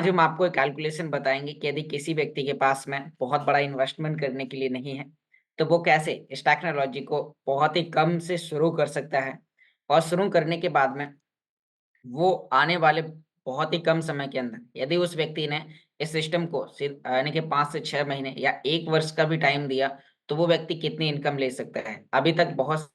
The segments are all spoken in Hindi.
आज हम आपको एक कैलकुलेशन बताएँगे कि यदि किसी व्यक्ति के पास में बहुत बड़ा इन्वेस्टमेंट करने के लिए नहीं है, तो वो कैसे इस टेक्नोलॉजी को बहुत ही कम से शुरू कर सकता है और शुरू करने के बाद में वो आने वाले बहुत ही कम समय के अंदर यदि उस व्यक्ति ने इस सिस्टम को सिर्फ यानी कि 5 से 6 महीने या 1 वर्ष का भी टाइम दिया, तो वो व्यक्ति कितनी इनकम ले सकता है। अभी तक बहुत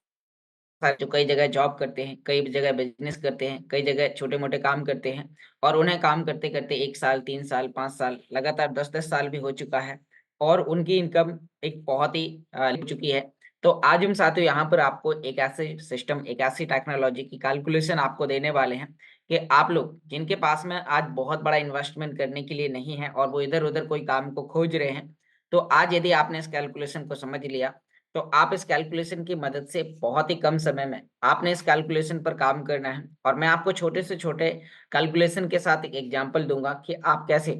जो कई जगह जॉब करते हैं, कई जगह बिज़नेस करते हैं, कई जगह छोटे-मोटे काम करते हैं और उन्हें काम करते-करते 1 साल, 3 साल, 5 साल, लगातार 10-10 साल भी हो चुका है और उनकी इनकम एक बहुत ही हो चुकी है। तो आज हम साथियों यहाँ पर आपको एक ऐसे सिस्टम, एक ऐसी टेक्नोलॉजी की कैलकुलेशन आपको देने वाले हैं कि आप लोग जिनके पास में आज बहुत बड़ा इन्वेस्टमेंट करने के लिए नहीं है और वो इधर-उधर कोई काम को खोज रहे हैं, तो आज यदि आपने इस कैलकुलेशन को समझ लिया तो आप इस कैलकुलेशन की मदद से बहुत ही कम समय में आपने इस कैलकुलेशन पर काम करना है और मैं आपको छोटे से छोटे कैलकुलेशन के साथ एक एग्जांपल दूंगा कि आप कैसे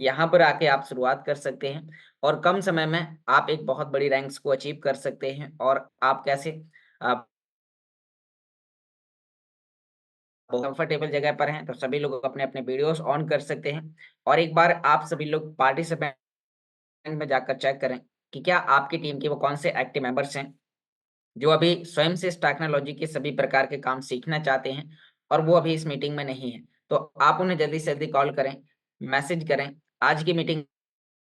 यहाँ पर आके आप शुरुआत कर सकते हैं और कम समय में आप एक बहुत बड़ी रैंक्स को अचीव कर सकते हैं और आप कैसे आप कंफर्टेबल जगह पर हैं तो सभी लोग अपने अपने वीडियोस ऑन कर सकते हैं और एक बार आप सभी लोग पार्टिसिपेंट में जाकर चेक करें कि क्या आपकी टीम के वो कौन से एक्टिव मेंबर्स हैं जो अभी स्वयं से इस टेक्नोलॉजी के सभी प्रकार के काम सीखना चाहते हैं और वो अभी इस मीटिंग में नहीं है। तो आप उन्हें जल्दी से जल्दी कॉल करें, मैसेज करें। आज की मीटिंग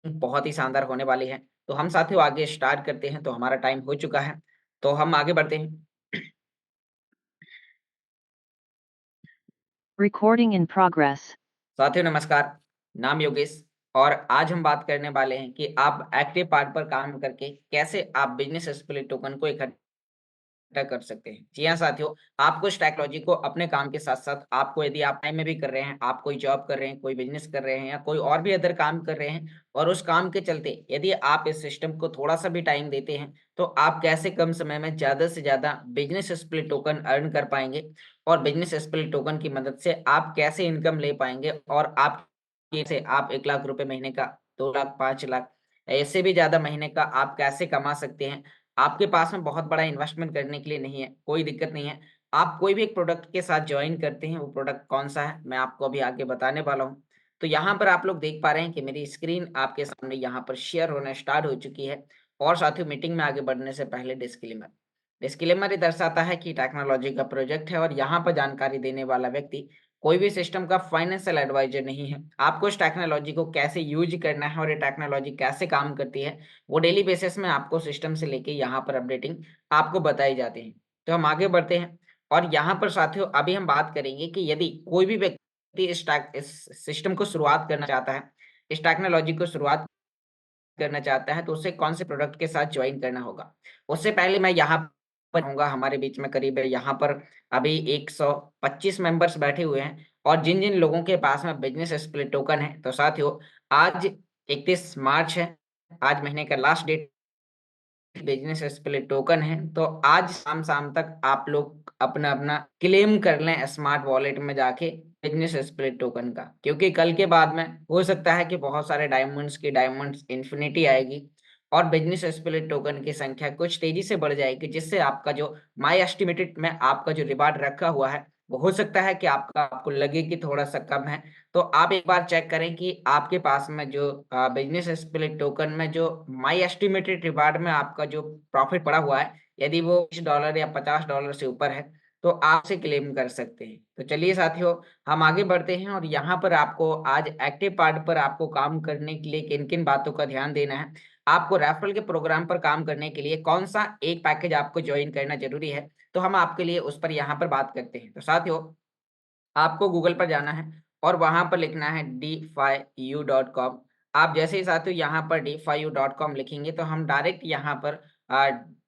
बहुत ही शानदार होने वाली है। तो हम साथियों आगे स्टार्ट करते हैं, तो हमारा टाइम हो चुका है। तो हम आगे बढ़ते हैं। Recording in progress. साथियों नमस्कार, नाम योगेश और आज हम बात करने वाले हैं कि आप एक्टिव पार्ट पर काम करके कैसे आप बिज़नेस स्प्लिट टोकन को इकट्ठा कर सकते हैं। जी हाँ साथियों, आपको इस टेक्नोलॉजी को अपने काम के साथ-साथ आपको यदि आप टाइम में भी कर रहे हैं, आप कोई जॉब कर रहे हैं, कोई बिज़नेस कर रहे हैं या कोई और भी अदर काम कर रहे हैं और उस काम के चलते यदि आप इस सिस्टम को थोड़ा-सा भी टाइम देते हैं, तो आप कैसे कम समय में ज़्यादा से ज़्यादा बिज़नेस स्प्लिट टोकन अर्न कर पाएँगे और बिज़नेस स्प्लिट टोकन की मदद से आप कैसे इनकम ले पाएँगे और आप से आप 1 लाख रुपए महीने का, 2 लाख, 5 लाख ऐसे भी ज़्यादा महीने का आप कैसे कमा सकते हैं। आपके पास में बहुत बड़ा इन्वेस्टमेंट करने के लिए नहीं है, कोई दिक्कत नहीं है। आप कोई भी एक प्रोडक्ट के साथ जॉइन करते हैं, वो प्रोडक्ट कौन-सा है, मैं आपको अभी आगे बताने वाला हूँ। तो यहाँ पर आप लोग देख पा रहे हैं कि मेरी स्क्रीन आपके सामने यहाँ पर शेयर होना स्टार्ट हो चुकी है और साथियों मीटिंग में आगे बढ़ने से पहले डिस्क्लेमर। डिस्क्लेमर ये दर्शाता है कि टेक्नोलॉजी का प्रोजेक्ट है और यहाँ पर जानकारी देने वाला व्यक्ति कोई भी सिस्टम का फाइनेंशियल एडवाइज़र नहीं है। आपको इस टेक्नोलॉजी को कैसे यूज़ करना है और ये टेक्नोलॉजी कैसे काम करती है, वो डेली बेसिस में आपको सिस्टम से लेके यहाँ पर अपडेटिंग आपको बताई जाती है। तो हम आगे बढ़ते हैं और यहाँ पर साथियों अभी हम बात करेंगे कि यदि कोई भी व्यक्ति इस सिस्टम को शुरुआत करना चाहता है, इस टेक्नोलॉजी को शुरुआत करना चाहता है, तो उसे कौन से प्रोडक्ट के साथ जॉइन करना होगा। उससे पहले मैं यहाँ पर रहूँगा हमारे बीच में करीब यहाँ पर अभी 125 मेंबर्स बैठे हुए हैं और जिन-जिन लोगों के पास में बिज़नेस स्प्लिट टोकन है, तो साथियों आज 31 मार्च है, आज महीने का last date business split token है, तो आज शाम-शाम तक आप लोग अपना-अपना क्लेम कर लें स्मार्ट वॉलेट में जाके बिज़नेस स्प्लिट टोकन का। क्योंकि कल के बाद में हो सकता है कि बहुत सारे डायमंड्स इन्फिनिटी आएगी और बिज़नेस स्प्लिट टोकन की संख्या कुछ तेज़ी से बढ़ जाएगी, जिससे आपका जो माय एस्टिमेटेड में आपका जो रिवार्ड रखा हुआ है, वो हो सकता है कि आपको लगे कि थोड़ा-सा कम है। तो आप एक बार चेक करें कि आपके पास में जो बिज़नेस स्प्लिट टोकन में जो माय एस्टिमेटेड रिवार्ड में आपका जो प्रॉफ़िट पड़ा हुआ है, यदि वो $20 या $50 से ऊपर है, तो आप उसे क्लेम कर सकते हैं। तो चलिए साथियों, हम आगे बढ़ते हैं और यहाँ पर आपको आज एक्टिव पार्ट पर आपको काम करने के लिए किन-किन बातों का ध्यान देना है। आपको रेफरल के प्रोग्राम पर काम करने के लिए कौन-सा एक पैकेज आपको जॉइन करना ज़रूरी है, तो हम आपके लिए उस पर यहाँ पर बात करते हैं। तो साथियों आपको गूगल पर जाना है और वहाँ पर लिखना है dfyu.com। आप जैसे ही साथियों यहाँ पर dfyu.com लिखेंगे तो हम डायरेक्ट यहाँ पर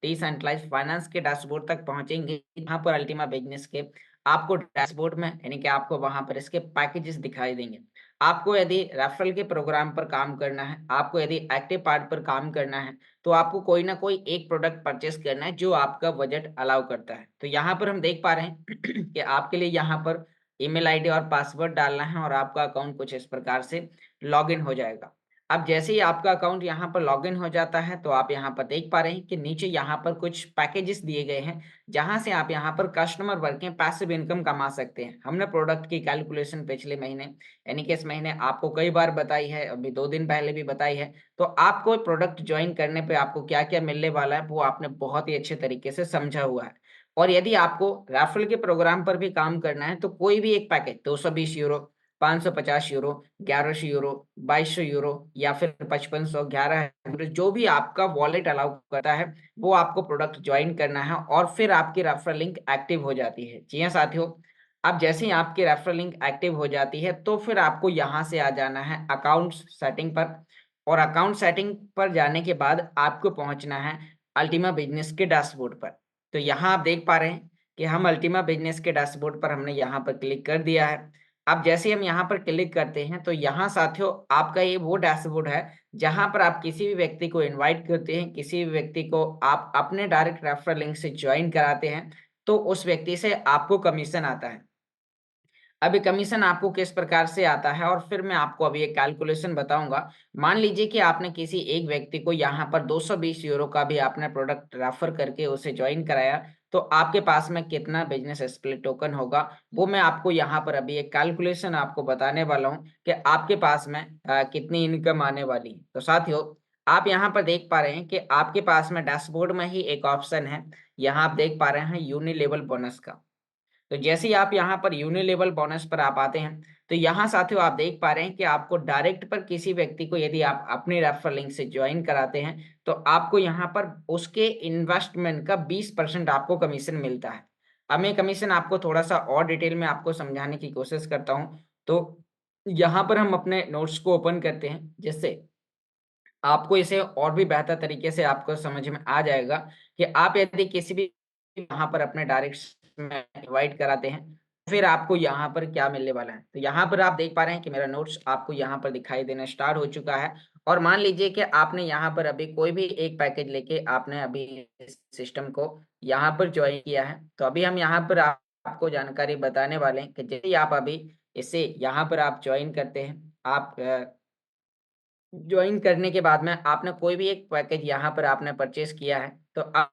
डिसेंट्रलाइज्ड फाइनेंस के डैशबोर्ड तक पहुँचेंगे। यहाँ पर अल्टीमा बिज़नेस के आपको डैशबोर्ड में यानी कि आपको वहाँ पर इसके पैकेजेस दिखाई देंगे। आपको यदि रेफरल के प्रोग्राम पर काम करना है, आपको यदि एक्टिव पार्ट पर काम करना है, तो आपको कोई ना कोई एक प्रोडक्ट परचेज़ करना है जो आपका बजट अलाउ करता है। तो यहाँ पर हम देख पा रहे हैं कि आपके लिए यहाँ पर ईमेल आईडी और पासवर्ड डालना है और आपका अकाउंट कुछ इस प्रकार से लॉगिन हो जाएगा। अब जैसे ही आपका अकाउंट यहाँ पर लॉगिन हो जाता है, तो आप यहाँ पर देख पा रहे हैं कि नीचे यहाँ पर कुछ पैकेजेस दिए गए हैं, जहाँ से आप यहाँ पर कस्टमर वर्किंग पैसिव इनकम कमा सकते हैं। हमने प्रोडक्ट की कैलकुलेशन पिछले महीने यानी कि इस महीने आपको कई बार बताई है, अभी 2 दिन पहले भी बताई है। तो आपको प्रोडक्ट जॉइन करने पे आपको क्या-क्या मिलने वाला है, वो आपने बहुत ही अच्छे तरीके से समझा हुआ है। और यदि आपको रेफरल के प्रोग्राम पर भी काम करना है, तो कोई भी एक पैकेज €220, €550, €1100, €2200 या फिर 5500, 11 जो भी आपका वॉलेट अलाउ करता है, वो आपको प्रोडक्ट जॉइन करना है और फिर आपकी रेफरल लिंक एक्टिव हो जाती है। जी हाँ साथियों, अब जैसे ही आपकी रेफरल लिंक एक्टिव हो जाती है, तो फिर आपको यहाँ से आ जाना है अकाउंट्स सेटिंग पर और अकाउंट सेटिंग पर जाने के बाद आपको पहुँचना है अल्टीमा बिज़नेस के डैशबोर्ड पर। तो यहाँ आप देख पा रहे हैं कि हम अल्टीमा बिज़नेस के डैशबोर्ड पर हमने यहाँ पर क्लिक कर दिया है। अब जैसे ही हम यहाँ पर क्लिक करते हैं, तो यहाँ साथियों आपका ये वो डैशबोर्ड है, जहाँ पर आप किसी भी व्यक्ति को इनवाइट करते हैं, किसी भी व्यक्ति को आप अपने डायरेक्ट रेफरल लिंक से जॉइन कराते हैं, तो उस व्यक्ति से आपको कमीशन आता है। अभी कमीशन आपको किस प्रकार से आता है और फिर मैं आपको अभी एक कैलकुलेशन बताऊँगा। मान लीजिए कि आपने किसी एक व्यक्ति को यहाँ पर €220 का भी आपने प्रोडक्ट रेफर करके उसे जॉइन कराया, तो आपके पास में कितना बिज़नेस स्प्लिट टोकन होगा, वो मैं आपको यहाँ पर अभी एक कैलकुलेशन आपको बताने वाला हूँ कि आपके पास में कितनी इनकम आने वाली है। तो साथियों, आप यहाँ पर देख पा रहे हैं कि आपके पास में डैशबोर्ड में ही एक ऑप्शन है, यहाँ आप देख पा रहे हैं यूनिलेवल बोनस का। तो जैसे ही आप यहाँ पर यूनिलेवल बोनस पर आप आते हैं, तो यहाँ साथियों आप देख पा रहे हैं कि आपको डायरेक्ट पर किसी व्यक्ति को यदि आप अपने रेफरल लिंक से जॉइन कराते हैं, तो आपको यहाँ पर उसके इन्वेस्टमेंट का 20% आपको कमीशन मिलता है। अब मैं कमीशन आपको थोड़ा-सा और डिटेल में आपको समझाने की कोशिश करता हूँ। तो यहाँ पर हम अपने नोट्स को ओपन करते हैं, जिससे आपको इसे और भी बेहतर तरीके से आपको समझ में आ जाएगा कि आप यदि किसी भी यहाँ पर अपने डायरेक्ट्स में इनवाइट कराते हैं, फिर आपको यहाँ पर क्या मिलने वाला है। तो यहाँ पर आप देख पा रहे हैं कि मेरा नोट्स आपको यहाँ पर दिखाई देना स्टार्ट हो चुका है और मान लीजिए कि आपने यहाँ पर अभी कोई भी एक पैकेज लेके आपने अभी इस सिस्टम को यहाँ पर जॉइन किया है। तो अभी हम यहाँ पर आपको जानकारी बताने वाले हैं कि जैसे ही आप अभी इसे यहाँ पर आप जॉइन करते हैं, आप जॉइन करने के बाद में आपने कोई भी एक पैकेज यहाँ पर आपने परचेज़ किया है, तो आप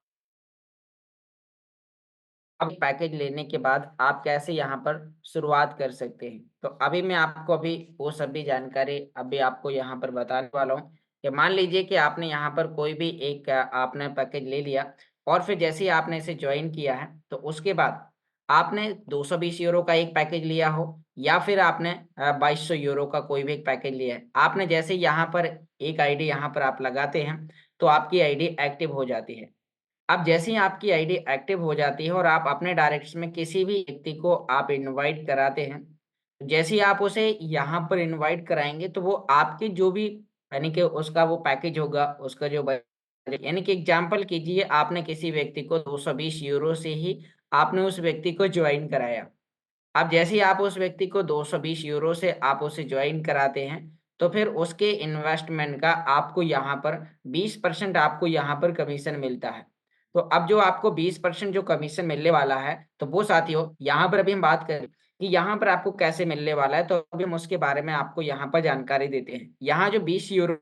अब पैकेज लेने के बाद आप कैसे यहाँ पर शुरुआत कर सकते हैं। तो अभी मैं आपको अभी वो सभी जानकारी अभी आपको यहाँ पर बताने वाला हूँ कि मान लीजिए कि आपने यहाँ पर कोई भी एक आपने पैकेज ले लिया और फिर जैसे ही आपने इसे जॉइन किया है, तो उसके बाद आपने €220 का एक पैकेज लिया हो या फिर आपने €2200 का कोई भी एक पैकेज लिया है। आपने जैसे ही यहाँ पर एक आईडी यहाँ पर आप लगाते हैं, तो आपकी आईडी एक्टिव हो जाती है। अब जैसे ही आपकी आईडी एक्टिव हो जाती है और आप अपने डायरेक्ट्स में किसी भी व्यक्ति को आप इनवाइट कराते हैं, जैसे ही आप उसे यहाँ पर इनवाइट कराएँगे तो वो आपकी जो भी यानी कि उसका वो पैकेज होगा, उसका जो बजट यानी कि एग्ज़ाम्पल कीजिए आपने किसी व्यक्ति को €220 से ही आपने उस व्यक्ति को जॉइन कराया। अब जैसे ही आप उस व्यक्ति को €220 से आप उसे जॉइन कराते हैं, तो फिर उसके इन्वेस्टमेंट का आपको यहाँ पर 20% आपको यहाँ पर कमीशन मिलता है। तो अब जो आपको 20% जो कमीशन मिलने वाला है, तो वो साथियों यहाँ पर अभी हम बात करें कि यहाँ पर आपको कैसे मिलने वाला है, तो अभी हम उसके बारे में आपको यहाँ पर जानकारी देते हैं। यहाँ जो €20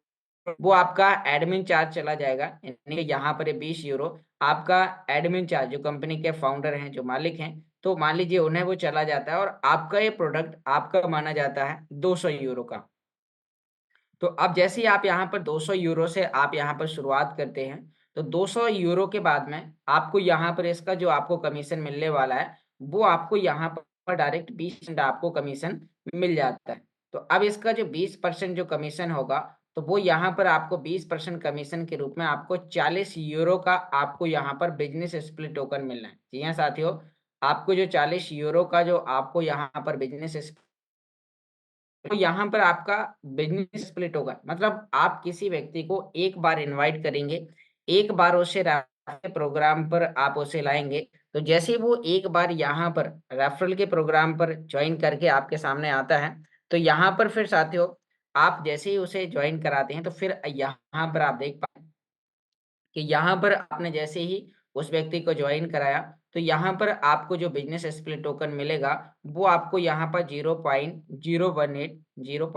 वो आपका एडमिन चार्ज चला जाएगा, यानी कि यहाँ पर ये €20 आपका एडमिन चार्ज जो कंपनी के फाउंडर हैं, जो मालिक हैं, तो मान लीजिए उन्हें वो चला जाता है और आपका ये प्रोडक्ट आपका माना जाता है €200 का। तो अब जैसे ही आप यहाँ पर €200 से आप यहाँ पर शुरुआत करते हैं, तो €200 के बाद में आपको यहाँ पर इसका जो आपको कमीशन मिलने वाला है, वो आपको यहाँ पर डायरेक्ट 20% आपको कमीशन मिल जाता है। तो अब इसका जो 20% जो कमीशन होगा, तो वो यहाँ पर आपको 20% कमीशन के रूप में आपको €40 का आपको यहाँ पर बिज़नेस स्प्लिट टोकन मिलना है। जी हाँ साथियों, आपको जो €40 का जो आपको यहाँ पर बिज़नेस तो यहाँ पर आपका बिज़नेस स्प्लिट होगा। मतलब आप किसी व्यक्ति को एक बार इनवाइट करेंगे, एक बार उसे रेफरल के प्रोग्राम पर आप उसे लाएँगे, तो जैसे ही वो एक बार यहाँ पर रेफरल के प्रोग्राम पर जॉइन करके आपके सामने आता है, तो यहाँ पर फिर साथियों, आप जैसे ही उसे जॉइन कराते हैं, तो फिर यहाँ पर आप देख पा कि यहाँ पर आपने जैसे ही उस व्यक्ति को जॉइन कराया, तो यहाँ पर आपको जो बिज़नेस स्प्लिट टोकन मिलेगा, वो आपको यहाँ पर 0.018 0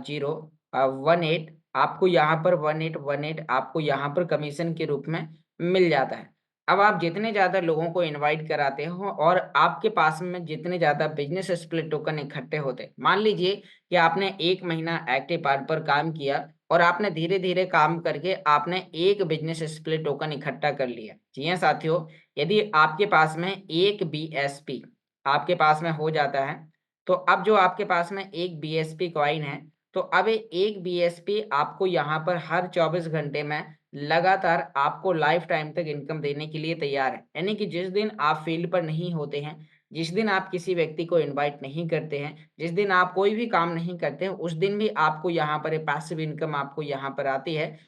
0 18 आपको यहाँ पर 1818 आपको यहाँ पर कमीशन के रूप में मिल जाता है। अब आप जितने ज़्यादा लोगों को इनवाइट कराते हो और आपके पास में जितने ज़्यादा बिज़नेस स्प्लिट टोकन इकट्ठे होते हैं, मान लीजिए कि आपने 1 महीना एक्टिव पार्ट पर काम किया और आपने धीरे-धीरे काम करके आपने एक बिज़नेस स्प्लिट टोकन इकट्ठा कर लिया। जी हाँ साथियों, यदि आपके पास में 1 बीएसपी आपके पास में हो जाता है, तो अब जो आपके पास में 1 बीएसपी कॉइन है, तो अब 1 बीएसपी आपको यहाँ पर हर 24 घंटे में लगातार आपको लाइफ टाइम तक इनकम देने के लिए तैयार है। यानी कि जिस दिन आप फील्ड पर नहीं होते हैं, जिस दिन आप किसी व्यक्ति को इनवाइट नहीं करते हैं, जिस दिन आप कोई भी काम नहीं करते हैं, उस दिन भी आपको यहाँ पर एक पैसिव इनकम आपको यहाँ पर आती है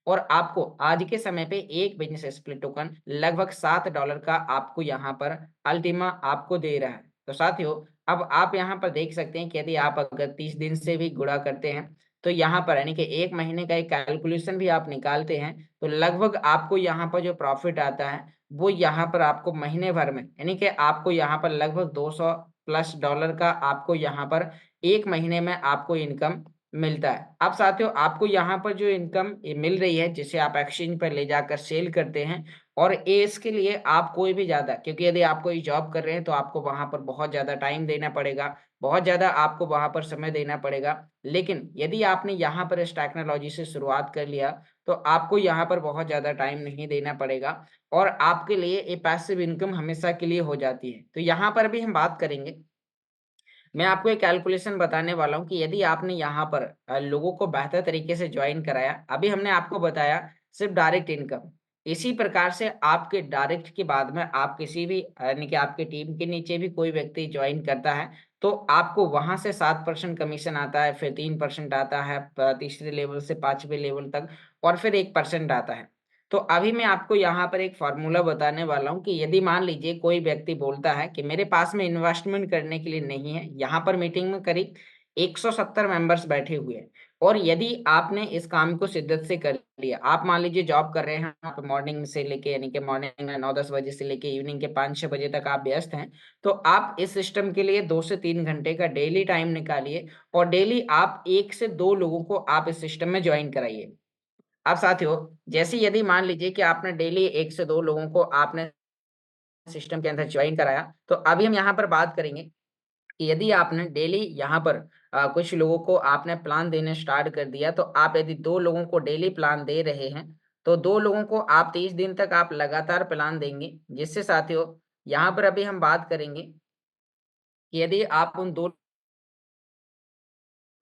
और आपको आज के समय पे एक बिज़नेस स्प्लिट टोकन लगभग $7 का आपको यहाँ पर अल्टीमा आपको दे रहा है। तो साथियों, अब आप यहाँ पर देख सकते हैं कि यदि आप अगर 30 दिन से भी गुणा करते हैं, तो यहाँ पर यानी कि 1 महीने का एक कैलकुलेशन भी आप निकालते हैं, तो लगभग आपको यहाँ पर जो प्रॉफ़िट आता है, वो यहाँ पर आपको महीने भर में यानी कि आपको यहाँ पर लगभग 200 प्लस डॉलर का आपको यहाँ पर 1 महीने में आपको इनकम मिलता है। अब साथियों आपको यहाँ पर जो इनकम मिल रही है जिसे आप एक्सचेंज पर ले जाकर सेल करते हैं और ये इसके लिए आप कोई भी ज़्यादा क्योंकि यदि आप कोई जॉब कर रहे हैं तो आपको वहाँ पर बहुत ज़्यादा टाइम देना पड़ेगा, बहुत ज़्यादा आपको वहाँ पर समय देना पड़ेगा। लेकिन यदि आपने यहाँ पर इस टेक्नोलॉजी से शुरुआत कर लिया, तो आपको यहाँ पर बहुत ज़्यादा टाइम नहीं देना पड़ेगा और आपके लिए ये पैसिव इनकम हमेशा के लिए हो जाती है। तो यहाँ पर भी हम बात करेंगे मैं आपको एक कैलकुलेशन बताने वाला हूँ कि यदि आपने यहाँ पर लोगों को बेहतर तरीके से जॉइन कराया, अभी हमने आपको बताया सिर्फ डायरेक्ट इनकम। इसी प्रकार से आपके डायरेक्ट के बाद में आप किसी भी यानी कि आपकी टीम के नीचे भी कोई व्यक्ति जॉइन करता है, तो आपको वहाँ से 7% कमीशन आता है, फिर 3% आता है तीसरे लेवल से 5वें लेवल तक और फिर 1% आता है। तो अभी मैं आपको यहाँ पर एक फ़ॉर्मूला बताने वाला हूँ कि यदि मान लीजिए कोई व्यक्ति बोलता है कि मेरे पास में इन्वेस्टमेंट करने के लिए नहीं है, यहाँ पर मीटिंग में करीब 170 मेंबर्स बैठे हुए हैं और यदि आपने इस काम को शिद्दत से कर लिया, आप मान लीजिए जॉब कर रहे हैं, आप मॉर्निंग से लेके यानी कि मॉर्निंग में 9-10 बजे से लेके इवनिंग के 5-6 बजे तक आप व्यस्त हैं, तो आप इस सिस्टम के लिए 2 से 3 घंटे का डेली टाइम निकालिए और डेली आप 1 से 2 लोगों को आप इस सिस्टम में जॉइन कराइए। अब साथियों, जैसे यदि मान लीजिए कि आपने डेली 1 से 2 लोगों को आपने सिस्टम के अंदर जॉइन कराया, तो अभी हम यहाँ पर बात करेंगे कि यदि आपने डेली यहाँ पर कुछ लोगों को आपने प्लान देने स्टार्ट कर दिया, तो आप यदि 2 लोगों को डेली प्लान दे रहे हैं, तो 2 लोगों को आप 30 दिन तक आप लगातार प्लान देंगे, जिससे साथियों यहाँ पर अभी हम बात करेंगे कि यदि आप उन 2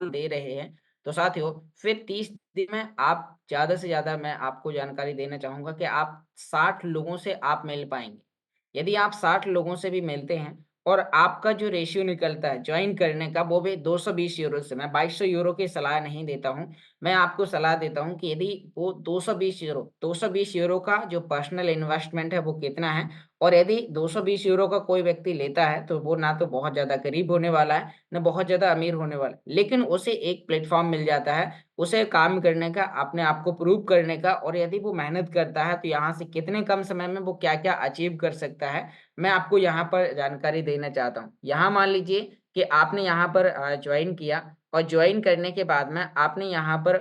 दे रहे हैं, तो साथियों फिर 30 दिन में आप ज़्यादा से ज़्यादा मैं आपको जानकारी देना चाहूँगा कि आप 60 लोगों से आप मिल पाएँगे। यदि आप 60 लोगों से भी मिलते हैं और आपका जो रेशियो निकलता है जॉइन करने का वो भी €220 से, मैं €2200 की सलाह नहीं देता हूँ। मैं आपको सलाह देता हूँ कि यदि वो €220 का जो पर्सनल इन्वेस्टमेंट है वो कितना है और यदि €220 का कोई व्यक्ति लेता है, तो वो ना तो बहुत ज़्यादा गरीब होने वाला है, ना बहुत ज़्यादा अमीर होने वाला है। लेकिन उसे एक प्लेटफ़ॉर्म मिल जाता है, उसे काम करने का, अपने आप को प्रूव करने का और यदि वो मेहनत करता है, तो यहाँ से कितने कम समय में वो क्या-क्या अचीव कर सकता है, मैं आपको यहाँ पर जानकारी देना चाहता हूँ। यहाँ मान लीजिए कि आपने यहाँ पर जॉइन किया और जॉइन करने के बाद में आपने यहाँ पर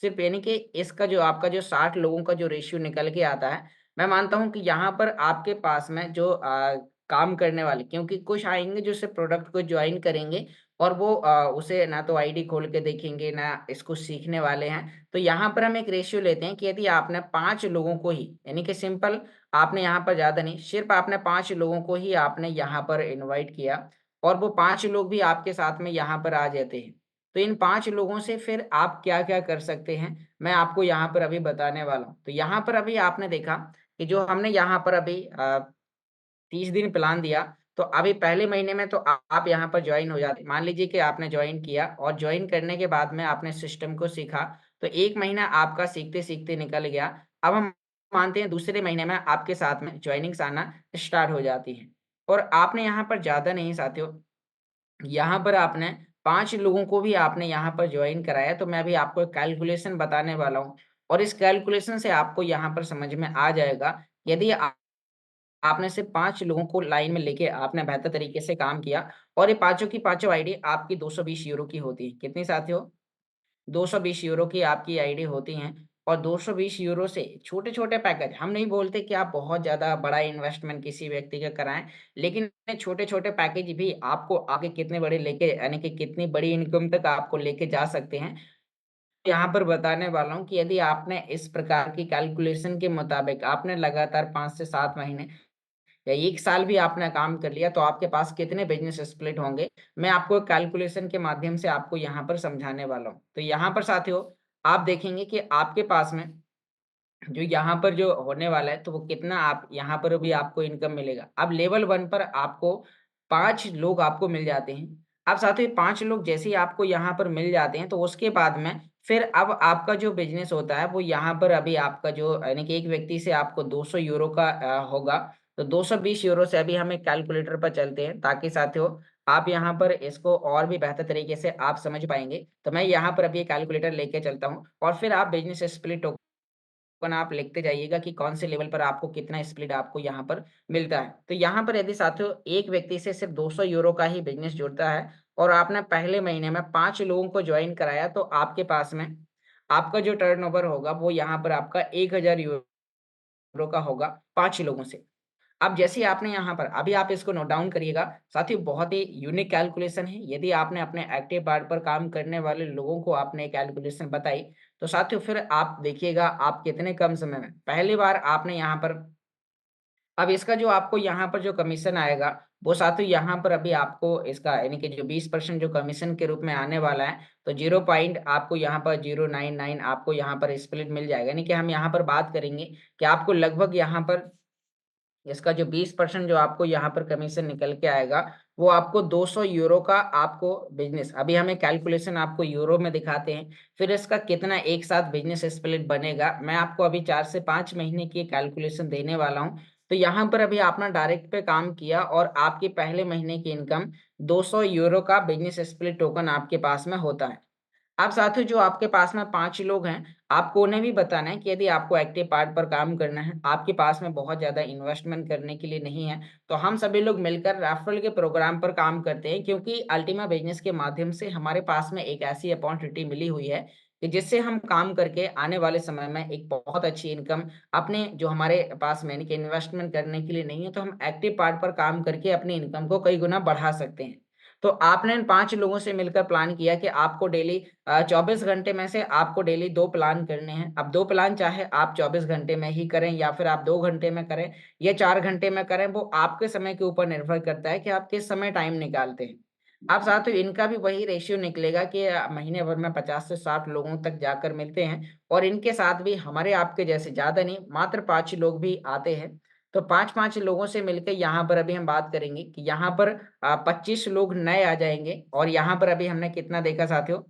सिर्फ़ यानी कि इसका जो आपका जो 60 लोगों का जो रेशियो निकल के आता है, मैं मानता हूँ कि यहाँ पर आपके पास में जो काम करने वाले क्योंकि कुछ आएँगे जो सिर्फ़ प्रोडक्ट को जॉइन करेंगे और वो उसे ना तो आईडी खोल के देखेंगे, ना इसको सीखने वाले हैं। तो यहाँ पर हम एक रेशियो लेते हैं कि यदि आपने 5 लोगों को ही यानी कि सिंपल आपने यहाँ पर ज़्यादा नहीं, सिर्फ़ आपने 5 लोगों को ही आपने यहाँ पर इनवाइट किया और वो 5 लोग भी आपके साथ में यहाँ पर आ जाते हैं। तो इन 5 लोगों से फिर आप क्या-क्या कर सकते हैं, मैं आपको यहाँ पर अभी बताने वाला हूँ। तो यहाँ पर अभी आपने देखा कि जो हमने यहाँ पर अभी 30 दिन प्लान दिया, तो अभी पहले महीने में तो आप यहाँ पर जॉइन हो जाते। मान लीजिए कि आपने जॉइन किया और जॉइन करने के बाद में आपने सिस्टम को सीखा, तो 1 महीना आपका सीखते-सीखते निकल गया। अब हम मानते हैं दूसरे महीने में आपके साथ में जॉइनिंग्स आना स्टार्ट हो जाती हैं। और आपने यहाँ पर ज़्यादा नहीं साथियों, यहाँ पर आपने 5 लोगों को भी आपने यहाँ पर जॉइन कराया, तो मैं अभी आपको एक कैलकुलेशन बताने वाला हूँ और इस कैलकुलेशन से आपको यहाँ पर समझ में आ जाएगा, यदि आपने सिर्फ़ 5 लोगों को लाइन में लेके आपने बेहतर तरीके से काम किया और ये पाँचों की पाँचों आईडी आपकी €220 की होती है। कितनी साथियों? 220 यूरो की आपकी आईडी होती हैं और 220 यूरो से छोटे-छोटे पैकेज, हम नहीं बोलते कि आप बहुत ज़्यादा बड़ा इन्वेस्टमेंट किसी व्यक्ति का कराएँ, लेकिन छोटे-छोटे पैकेज भी आपको आगे कितने बड़े लेके यानी कि कितनी बड़ी इनकम तक आपको लेके जा सकते हैं। यहाँ पर बताने वाला हूँ कि यदि आपने इस प्रकार की कैलकुलेशन के मुताबिक आपने लगातार 5 से 7 महीने या 1 साल भी आपने काम कर लिया, तो आपके पास कितने बिज़नेस स्प्लिट होंगे, मैं आपको कैलकुलेशन के माध्यम से आपको यहाँ पर समझाने वाला हूँ। तो यहाँ पर साथियों, आप देखेंगे कि आपके पास में जो यहाँ पर जो होने वाला है, तो वो कितना आप यहाँ पर भी आपको इनकम मिलेगा। अब लेवल 1 पर आपको 5 लोग आपको मिल जाते हैं। अब साथियों 5 लोग जैसे ही आपको यहाँ पर मिल जाते हैं, तो उसके बाद में फिर अब आपका जो बिज़नेस होता है, वो यहाँ पर अभी आपका जो यानी कि एक व्यक्ति से आपको 200 यूरो का होगा। तो 220 यूरो से अभी हम एक कैलकुलेटर पर चलते हैं, ताकि साथियों आप यहाँ पर इसको और भी बेहतर तरीके से आप समझ पाएँगे। तो मैं यहाँ पर अभी एक कैलकुलेटर लेके चलता हूँ और फिर आप बिज़नेस स्प्लिट टोकन आप लिखते जाइएगा कि कौन से लेवल पर आपको कितना स्प्लिट आपको यहाँ पर मिलता है। तो यहाँ पर यदि साथियों एक व्यक्ति से सिर्फ 200 यूरो का ही बिज़नेस जुड़ता है और आपने पहले महीने में 5 लोगों को जॉइन कराया, तो आपके पास में आपका जो टर्नओवर होगा वो यहाँ पर आपका 1000 यूरो का होगा 5 लोगों से। अब जैसे ही आपने यहाँ पर अभी आप इसको नोट डाउन करिएगा, साथियों बहुत ही यूनिक कैलकुलेशन है। यदि आपने अपने एक्टिव पार्ट पर काम करने वाले लोगों को आपने कैलकुलेशन बताई, तो साथियों फिर आप देखिएगा आप कितने कम समय में पहली बार आपने यहाँ पर अब इसका जो आपको यहाँ पर जो कमीशन आएगा, वो साथियों यहाँ पर अभी आपको इसका यानी कि जो 20% जो कमीशन के रूप में आने वाला है, तो 0 पॉइंट आपको यहाँ पर 099 आपको यहाँ पर स्प्लिट मिल जाएगा। यानी कि हम यहाँ पर बात करेंगे कि आपको लगभग यहाँ पर इसका जो 20% जो आपको यहाँ पर कमीशन निकल के आएगा, वो आपको 200 यूरो का आपको बिज़नेस अभी हमें कैलकुलेशन आपको यूरो में दिखाते हैं, फिर इसका कितना एक साथ बिज़नेस स्प्लिट बनेगा, मैं आपको अभी 4 से 5 महीने की कैलकुलेशन देने वाला हूँ। तो यहाँ पर अभी आपने डायरेक्ट पे काम किया और आपके पहले महीने की इनकम 200 यूरो का बिज़नेस स्प्लिट टोकन आपके पास में होता है। अब साथियों जो आपके पास में 5 लोग हैं, आपको उन्हें भी बताना है कि यदि आपको एक्टिव पार्ट पर काम करना है, आपके पास में बहुत ज़्यादा इन्वेस्टमेंट करने के लिए नहीं है, तो हम सभी लोग मिलकर रेफरल के प्रोग्राम पर काम करते हैं, क्योंकि अल्टीमा बिज़नेस के माध्यम से हमारे पास में एक ऐसी अपॉर्चुनिटी मिली हुई है कि जिससे हम काम करके आने वाले समय में एक बहुत अच्छी इनकम अपने जो हमारे पास में यानी कि इन्वेस्टमेंट करने के लिए नहीं है, तो हम एक्टिव पार्ट पर काम करके अपनी इनकम को कई गुना बढ़ा सकते हैं। तो आपने इन 5 लोगों से मिलकर प्लान किया कि आपको डेली 24 घंटे में से आपको डेली 2 प्लान करने हैं। अब 2 प्लान चाहे आप 24 घंटे में ही करें या फिर आप 2 घंटे में करें या 4 घंटे में करें, वो आपके समय के ऊपर निर्भर करता है कि आप किस समय टाइम निकालते हैं। अब साथियों इनका भी वही रेशियो निकलेगा कि महीने भर में 50 से 60 लोगों तक जाकर मिलते हैं और इनके साथ भी हमारे आपके जैसे ज़्यादा नहीं, मात्र 5 लोग भी आते हैं। तो 5-5 लोगों से मिलके यहाँ पर अभी हम बात करेंगे कि यहाँ पर 25 लोग नए आ जाएँगे और यहाँ पर अभी हमने कितना देखा साथियों,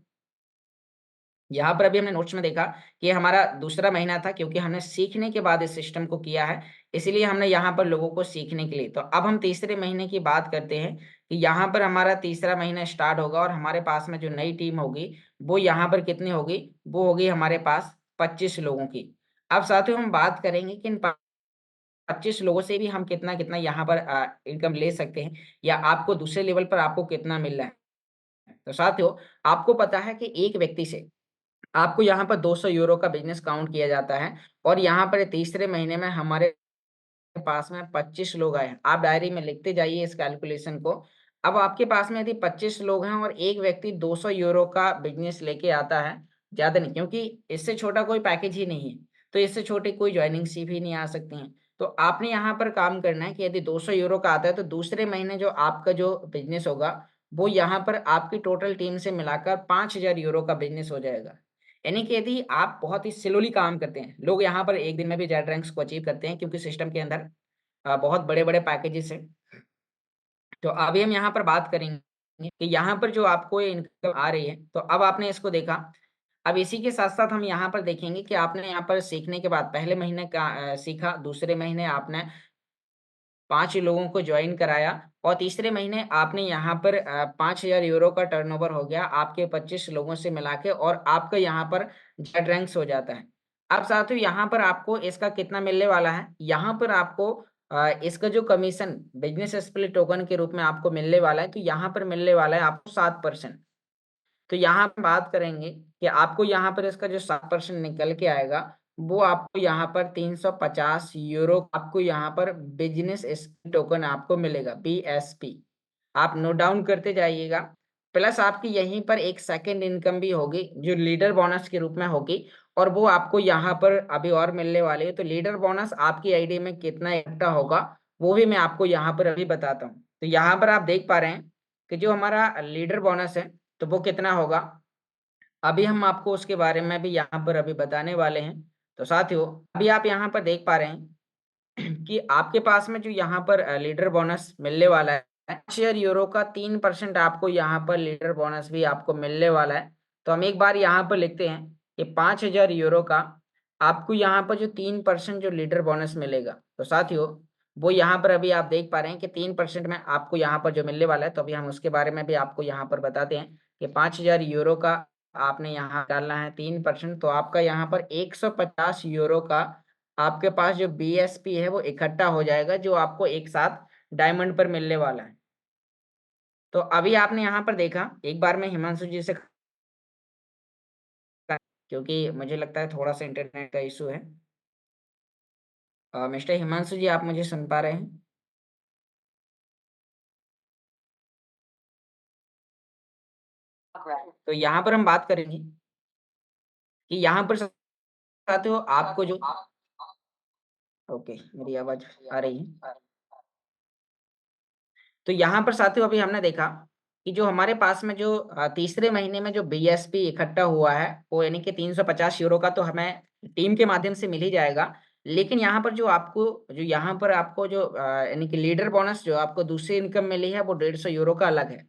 यहाँ पर अभी हमने नोट्स में देखा कि ये हमारा दूसरा महीना था, क्योंकि हमने सीखने के बाद इस सिस्टम को किया है, इसीलिए हमने यहाँ पर लोगों को सीखने के लिए। तो अब हम तीसरे महीने की बात करते हैं कि यहाँ पर हमारा तीसरा महीना स्टार्ट होगा और हमारे पास में जो नई टीम होगी, वो यहाँ पर कितनी होगी? वो होगी हमारे पास 25 लोगों की। अब साथियों हम बात करेंगे कि इन 25 लोगों से भी हम कितना-कितना यहाँ पर इनकम ले सकते हैं या आपको दूसरे लेवल पर आपको कितना मिल रहा है। तो साथियों, आपको पता है कि एक व्यक्ति से आपको यहाँ पर 200 यूरो का बिज़नेस काउंट किया जाता है और यहाँ पर तीसरे महीने में हमारे पास में 25 लोग आए हैं। आप डायरी में लिखते जाइए इस कैलकुलेशन को। अब आपके पास में यदि 25 लोग हैं और एक व्यक्ति 200 यूरो का बिज़नेस लेके आता है, ज़्यादा नहीं, क्योंकि इससे छोटा कोई पैकेज ही नहीं है। तो इससे छोटी कोई जॉइनिंग सी भी नहीं आ सकती हैं। तो आपने यहाँ पर काम करना है कि यदि 200 यूरो का आता है, तो दूसरे महीने जो आपका जो बिज़नेस होगा, वो यहाँ पर आपकी टोटल टीम से मिलाकर 5000 यूरो का बिज़नेस हो जाएगा। यानी कि यदि आप बहुत ही स्लोली काम करते हैं, लोग यहाँ पर 1 दिन में भी जेड रैंक्स को अचीव करते हैं, क्योंकि सिस्टम के अंदर बहुत बड़े-बड़े पैकेजेस हैं। तो अभी हम यहाँ पर बात करेंगे कि यहाँ पर जो आपको ये इनकम आ रही है, तो अब आपने इसको देखा। अब इसी के साथ-साथ हम यहाँ पर देखेंगे कि आपने यहाँ पर सीखने के बाद पहले महीने का सीखा, दूसरे महीने आपने 5 लोगों को जॉइन कराया और तीसरे महीने आपने यहाँ पर 5000 यूरो का टर्नओवर हो गया आपके 25 लोगों से मिला के और आपका यहाँ पर जेड रैंक्स हो जाता है। अब साथियों यहाँ पर आपको इसका कितना मिलने वाला है? यहाँ पर आपको इसका जो कमीशन बिज़नेस स्प्लिट टोकन के रूप में आपको मिलने वाला है, तो यहाँ पर मिलने वाला है आपको 7%। तो यहाँ पे बात करेंगे कि आपको यहाँ पर इसका जो 7% निकल के आएगा, वो आपको यहाँ पर 350 यूरो आपको यहाँ पर बिजनेस टोकन आपको मिलेगा, BSP। आप नोट डाउन करते जाइएगा। प्लस आपकी यहीं पर एक सेकंड इनकम भी होगी, जो लीडर बोनस के रूप में होगी, और वो आपको यहाँ पर अभी और मिलने वाली है। तो लीडर बोनस आपकी आईडी में कितना इकट्ठा होगा, वो भी मैं आपको यहाँ पर अभी बताता हूँ। तो यहाँ पर आप देख पा रहे हैं कि जो हमारा लीडर बोनस है, तो वो कितना होगा, अभी हम आपको उसके बारे में भी यहाँ पर अभी बताने वाले हैं। तो साथियों, अभी आप यहाँ पर देख पा रहे हैं कि आपके पास में जो यहाँ पर लीडर बोनस मिलने वाला है, 5,000 यूरो का 3% आपको यहाँ पर लीडर बोनस भी आपको मिलने वाला है। तो हम एक बार यहाँ पर लिखते हैं कि 5,000 यूरो का आपको यहाँ पर जो 3% जो लीडर बोनस मिलेगा। तो साथियों, वो यहाँ पर अभी आप देख पा रहे हैं कि 3% में आपको यहाँ पर जो मिलने वाला है। तो अभी हम उसके बारे में भी आपको यहाँ पर बताते हैं कि 5,000 यूरो का आपने यहाँ डालना है 3%, तो आपका यहाँ पर 150 यूरो का आपके पास जो BSP है वो इकट्ठा हो जाएगा, जो आपको एक साथ डायमंड पर मिलने वाला है। तो अभी आपने यहाँ पर देखा, एक बार मैं हिमांशु जी से, क्योंकि मुझे लगता है थोड़ा सा इंटरनेट का इशू है। मिस्टर हिमांशु जी, आप मुझे सुन पा रहे हैं? तो यहाँ पर हम बात करेंगे कि यहाँ पर चाहते हो आपको जो, ओके, मेरी आवाज आ रही है? तो यहाँ पर साथियों, अभी हमने देखा कि जो हमारे पास में जो तीसरे महीने में जो BSP इकट्ठा हुआ है, वो यानी कि 350 यूरो का, तो हमें टीम के माध्यम से मिल ही जाएगा। लेकिन यहाँ पर जो यहाँ पर आपको जो यानी कि लीडर बोनस जो आपको दूसरी इनकम मिली है, वो 150 यूरो का अलग है।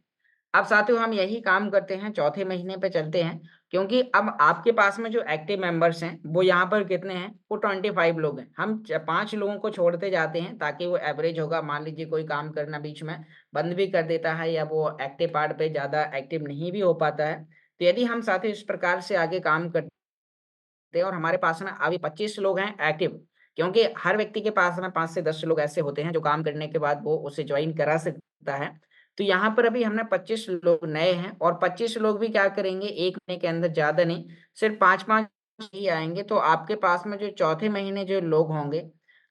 अब साथियों, हम यही काम करते हैं, चौथे महीने पे चलते हैं, क्योंकि अब आपके पास में जो एक्टिव मेंबर्स हैं, वो यहाँ पर कितने हैं, वो 25 लोग हैं। हम 5 लोगों को छोड़ते जाते हैं, ताकि वो एवरेज होगा। मान लीजिए कोई काम करना बीच में बंद भी कर देता है, या वो एक्टिव पार्ट पे ज़्यादा एक्टिव नहीं भी हो पाता है। तो यदि हम साथियों इस प्रकार से आगे काम करते हैं, और हमारे पास ना अभी 25 लोग हैं एक्टिव, क्योंकि हर व्यक्ति के पास में 5 से 10 लोग ऐसे होते हैं, जो काम करने के बाद वो उसे ज्वाइन करा सकता है। तो यहाँ पर अभी हमने 25 लोग नए हैं, और 25 लोग भी क्या करेंगे, 1 महीने के अंदर, ज़्यादा नहीं, सिर्फ 5-5 ही आएँगे। तो आपके पास में जो चौथे महीने जो लोग होंगे,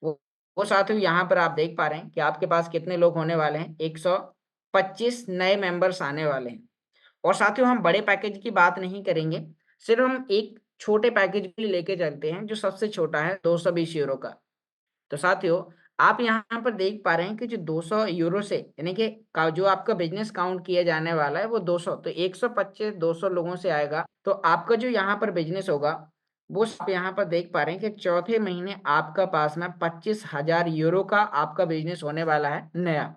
वो वो साथियों यहाँ पर आप देख पा रहे हैं कि आपके पास कितने लोग होने वाले हैं, 125 नए मेंबर्स आने वाले हैं। और साथियों, हम बड़े पैकेज की बात नहीं करेंगे, सिर्फ हम एक छोटे पैकेज के लिए लेके चलते हैं, जो सबसे छोटा है 220 यूरो का। तो साथियों, आप यहाँ पर देख पा रहे हैं कि जो 200 यूरो से, यानी कि का जो आपका बिज़नेस काउंट किया जाने वाला है, वो 200, तो 125 200 लोगों से आएगा। तो आपका जो यहाँ पर बिज़नेस होगा, वो आप यहाँ पर देख पा रहे हैं कि चौथे महीने आपका पास में 25,000 यूरो का आपका बिज़नेस होने वाला है नया।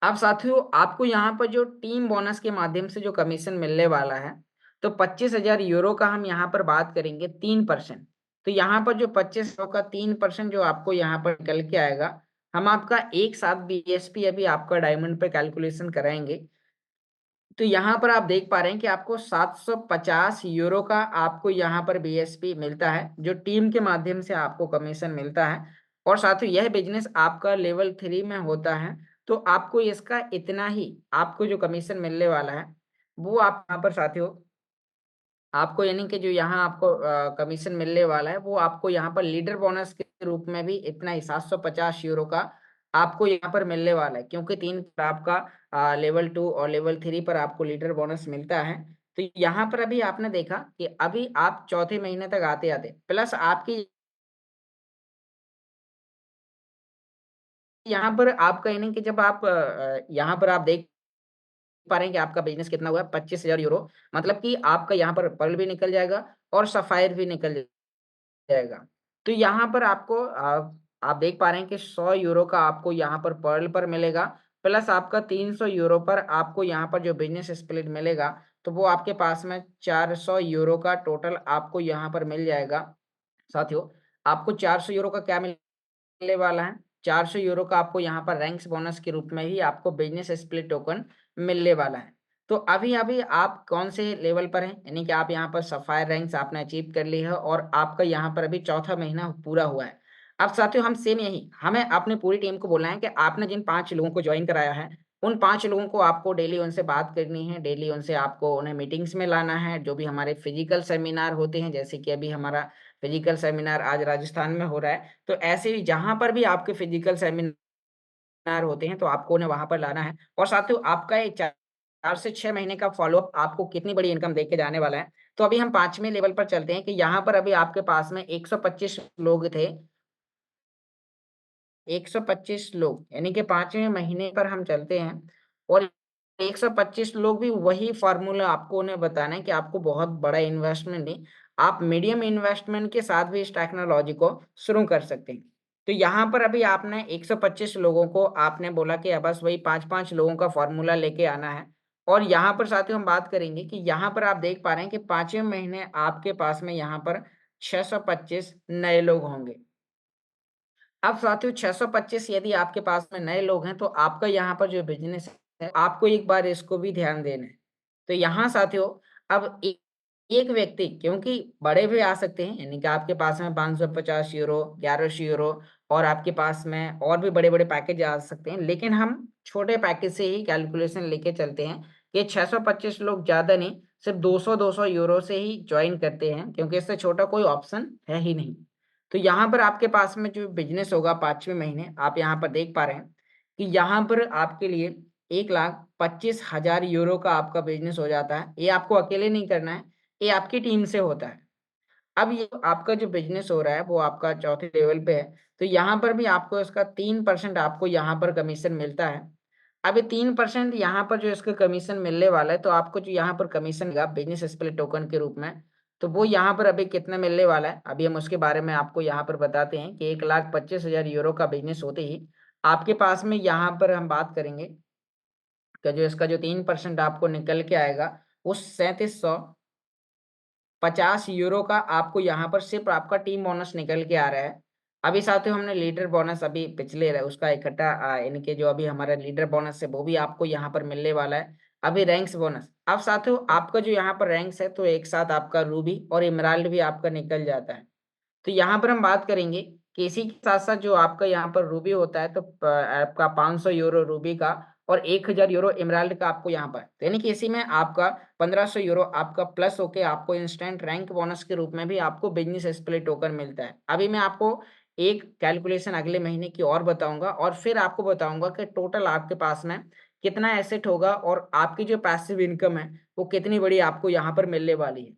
अब साथियों, आपको यहाँ पर जो टीम बोनस के माध्यम से जो कमीशन मिलने वाला है, तो 25,000 यूरो का हम यहाँ पर बात करेंगे 3%। तो यहाँ पर जो 2500 का 3% जो आपको यहाँ पर निकल के आएगा, हम आपका एक साथ BSP अभी आपका डायमंड पे कैलकुलेशन कराएंगे। तो यहाँ पर आप देख पा रहे हैं कि आपको 750 यूरो का आपको यहाँ पर BSP मिलता है, जो टीम के माध्यम से आपको कमीशन मिलता है। और साथ ही यह बिज़नेस आपका लेवल 3 में होता है, तो आपको इसका इतना ही आपको जो कमीशन मिलने वाला है, वो आप यहाँ पर साथियों, आपको यानी कि जो यहाँ आपको कमीशन मिलने वाला है, वो आपको यहाँ पर लीडर बोनस के रूप में भी इतना ही 750 यूरो का आपको यहाँ पर मिलने वाला है, क्योंकि 3 पर आपका लेवल 2 और लेवल 3 पर आपको लीडर बोनस मिलता है। तो यहाँ पर अभी आपने देखा कि अभी आप चौथे महीने तक आते-आते, प्लस आपकी यहाँ पर आपका यानी कि जब आप यहाँ पर आप देख पा रहे हैं कि आपका बिज़नेस कितना हुआ है, 25,000 यूरो, मतलब कि आपका यहाँ पर पर्ल भी निकल जाएगा और सफ़ायर भी निकल जाएगा। तो यहाँ पर आपको आप देख पा रहे हैं कि 100 यूरो का आपको यहाँ पर पर्ल पर मिलेगा, प्लस आपका 300 यूरो पर आपको यहाँ पर जो बिज़नेस स्प्लिट मिलेगा, तो वो आपके पास में 400 यूरो का टोटल आपको यहाँ पर मिल जाएगा। साथियों, आपको 400 यूरो का क्या मिलने वाला है? 400 यूरो का आपको यहाँ पर रैंक्स बोनस के रूप में ही आपको बिज़नेस स्प्लिट टोकन मिलने वाला है। तो अभी-अभी आप कौन से लेवल पर हैं? यानी कि आप यहाँ पर सफ़ायर रैंक्स आपने अचीव कर ली है, और आपका यहाँ पर अभी चौथा महीना पूरा हुआ है। अब साथियों, हम सेम यही हमें अपनी पूरी टीम को बोलना है कि आपने जिन 5 लोगों को जॉइन कराया है, उन 5 लोगों को आपको डेली उनसे बात करनी है, डेली उनसे आपको उन्हें मीटिंग्स में लाना है, जो भी हमारे फिजिकल सेमिनार होते हैं, जैसे कि अभी हमारा फिजिकल सेमिनार आज राजस्थान में हो रहा है, तो ऐसे ही जहाँ पर भी आपके फिजिकल सेमिनार होते हैं, तो आपको उन्हें वहाँ पर लाना है। और साथियों आपका एक 4 से 6 महीने का फ़ॉलो-अप आपको कितनी बड़ी इनकम देके जाने वाला है। तो अभी हम 5वें लेवल पर चलते हैं कि यहाँ पर अभी आपके पास में 125 लोग थे, 125 लोग, यानी कि 5वें महीने पर हम चलते हैं और 125 लोग भी वही फ़ॉर्मूला आपको उन्हें बताना है कि आपको बहुत बड़ा इन्वेस्टमेंट नहीं, आप मीडियम इन्वेस्टमेंट के साथ भी इस टेक्नोलॉजी को शुरू कर सकते हैं। तो यहाँ पर अभी आपने 125 लोगों को आपने बोला कि बस वही 5-5 लोगों का फ़ॉर्मूला लेके आना है और यहाँ पर साथियों हम बात करेंगे कि यहाँ पर आप देख पा रहे हैं कि 5वें महीने आपके पास में यहाँ पर 625 नए लोग होंगे। अब साथियों 625 यदि आपके पास में नए लोग हैं, तो आपका यहाँ पर जो बिज़नेस है, आपको एक बार इसको भी ध्यान देना है। तो यहाँ साथियों अब एक व्यक्ति क्योंकि बड़े भी आ सकते हैं, यानी कि आपके पास में €550, €1100 और आपके पास में और भी बड़े-बड़े पैकेज आ सकते हैं। लेकिन हम छोटे पैकेज से ही कैलकुलेशन लेके चलते हैं कि 625 लोग ज़्यादा नहीं, सिर्फ़ €200-200 से ही जॉइन करते हैं, क्योंकि इससे छोटा कोई ऑप्शन है ही नहीं। तो यहाँ पर आपके पास में जो बिज़नेस होगा 5वें महीने, आप यहाँ पर देख पा रहे हैं कि यहाँ पर आपके लिए 1,25,000 यूरो का आपका बिज़नेस हो जाता है। ये आपको अकेले नहीं करना है, ये आपकी टीम से होता है। अब ये आपका जो बिज़नेस हो रहा है, वो आपका चौथे लेवल पे है, तो यहाँ पर भी आपको इसका 3% आपको यहाँ पर कमीशन मिलता है। अब ये 3% यहाँ पर जो इसका कमीशन मिलने वाला है, तो आपको जो यहाँ पर कमीशन मिलेगा बिज़नेस स्प्लिट टोकन के रूप में, तो वो यहाँ पर अभी कितना मिलने वाला है, अभी हम उसके बारे में आपको यहाँ पर बताते हैं कि 1,25,000 यूरो का बिज़नेस होते ही, आपके पास में यहाँ पर हम बात करेंगे कि जो इसका जो 3% आपको निकल के आएगा, वो 3750 यूरो का आपको यहाँ पर सिर्फ़ आपका टीम बोनस निकल के आ रहा है। अभी साथियों हमने लीडर बोनस अभी पिछले र उसका इकट्ठा यानी कि जो अभी हमारा लीडर बोनस है वो भी आपको यहाँ पर मिलने वाला है। अभी रैंक्स बोनस, अब साथियों आपका जो यहाँ पर रैंक्स है तो एक साथ आपका रूबी और एमराल्ड भी आपका निकल जाता है। तो यहाँ पर हम बात करेंगे कि इसी के साथ-साथ जो आपका यहाँ पर रूबी होता है, तो आपका 500 यूरो रूबी का और 1000 यूरो एमराल्ड का आपको यहाँ पर, तो यानी कि इसी में आपका 1500 यूरो आपका प्लस होके आपको इंस्टेंट रैंक बोनस के रूप में भी आपको बिज़नेस स्प्लिट टोकन मिलता है। अभी मैं आपको एक कैलकुलेशन अगले महीने की और बताऊँगा और फिर आपको बताऊँगा कि टोटल आपके पास में कितना एसेट होगा और आपकी जो पैसिव इनकम है, वो कितनी बड़ी आपको यहाँ पर मिलने वाली है।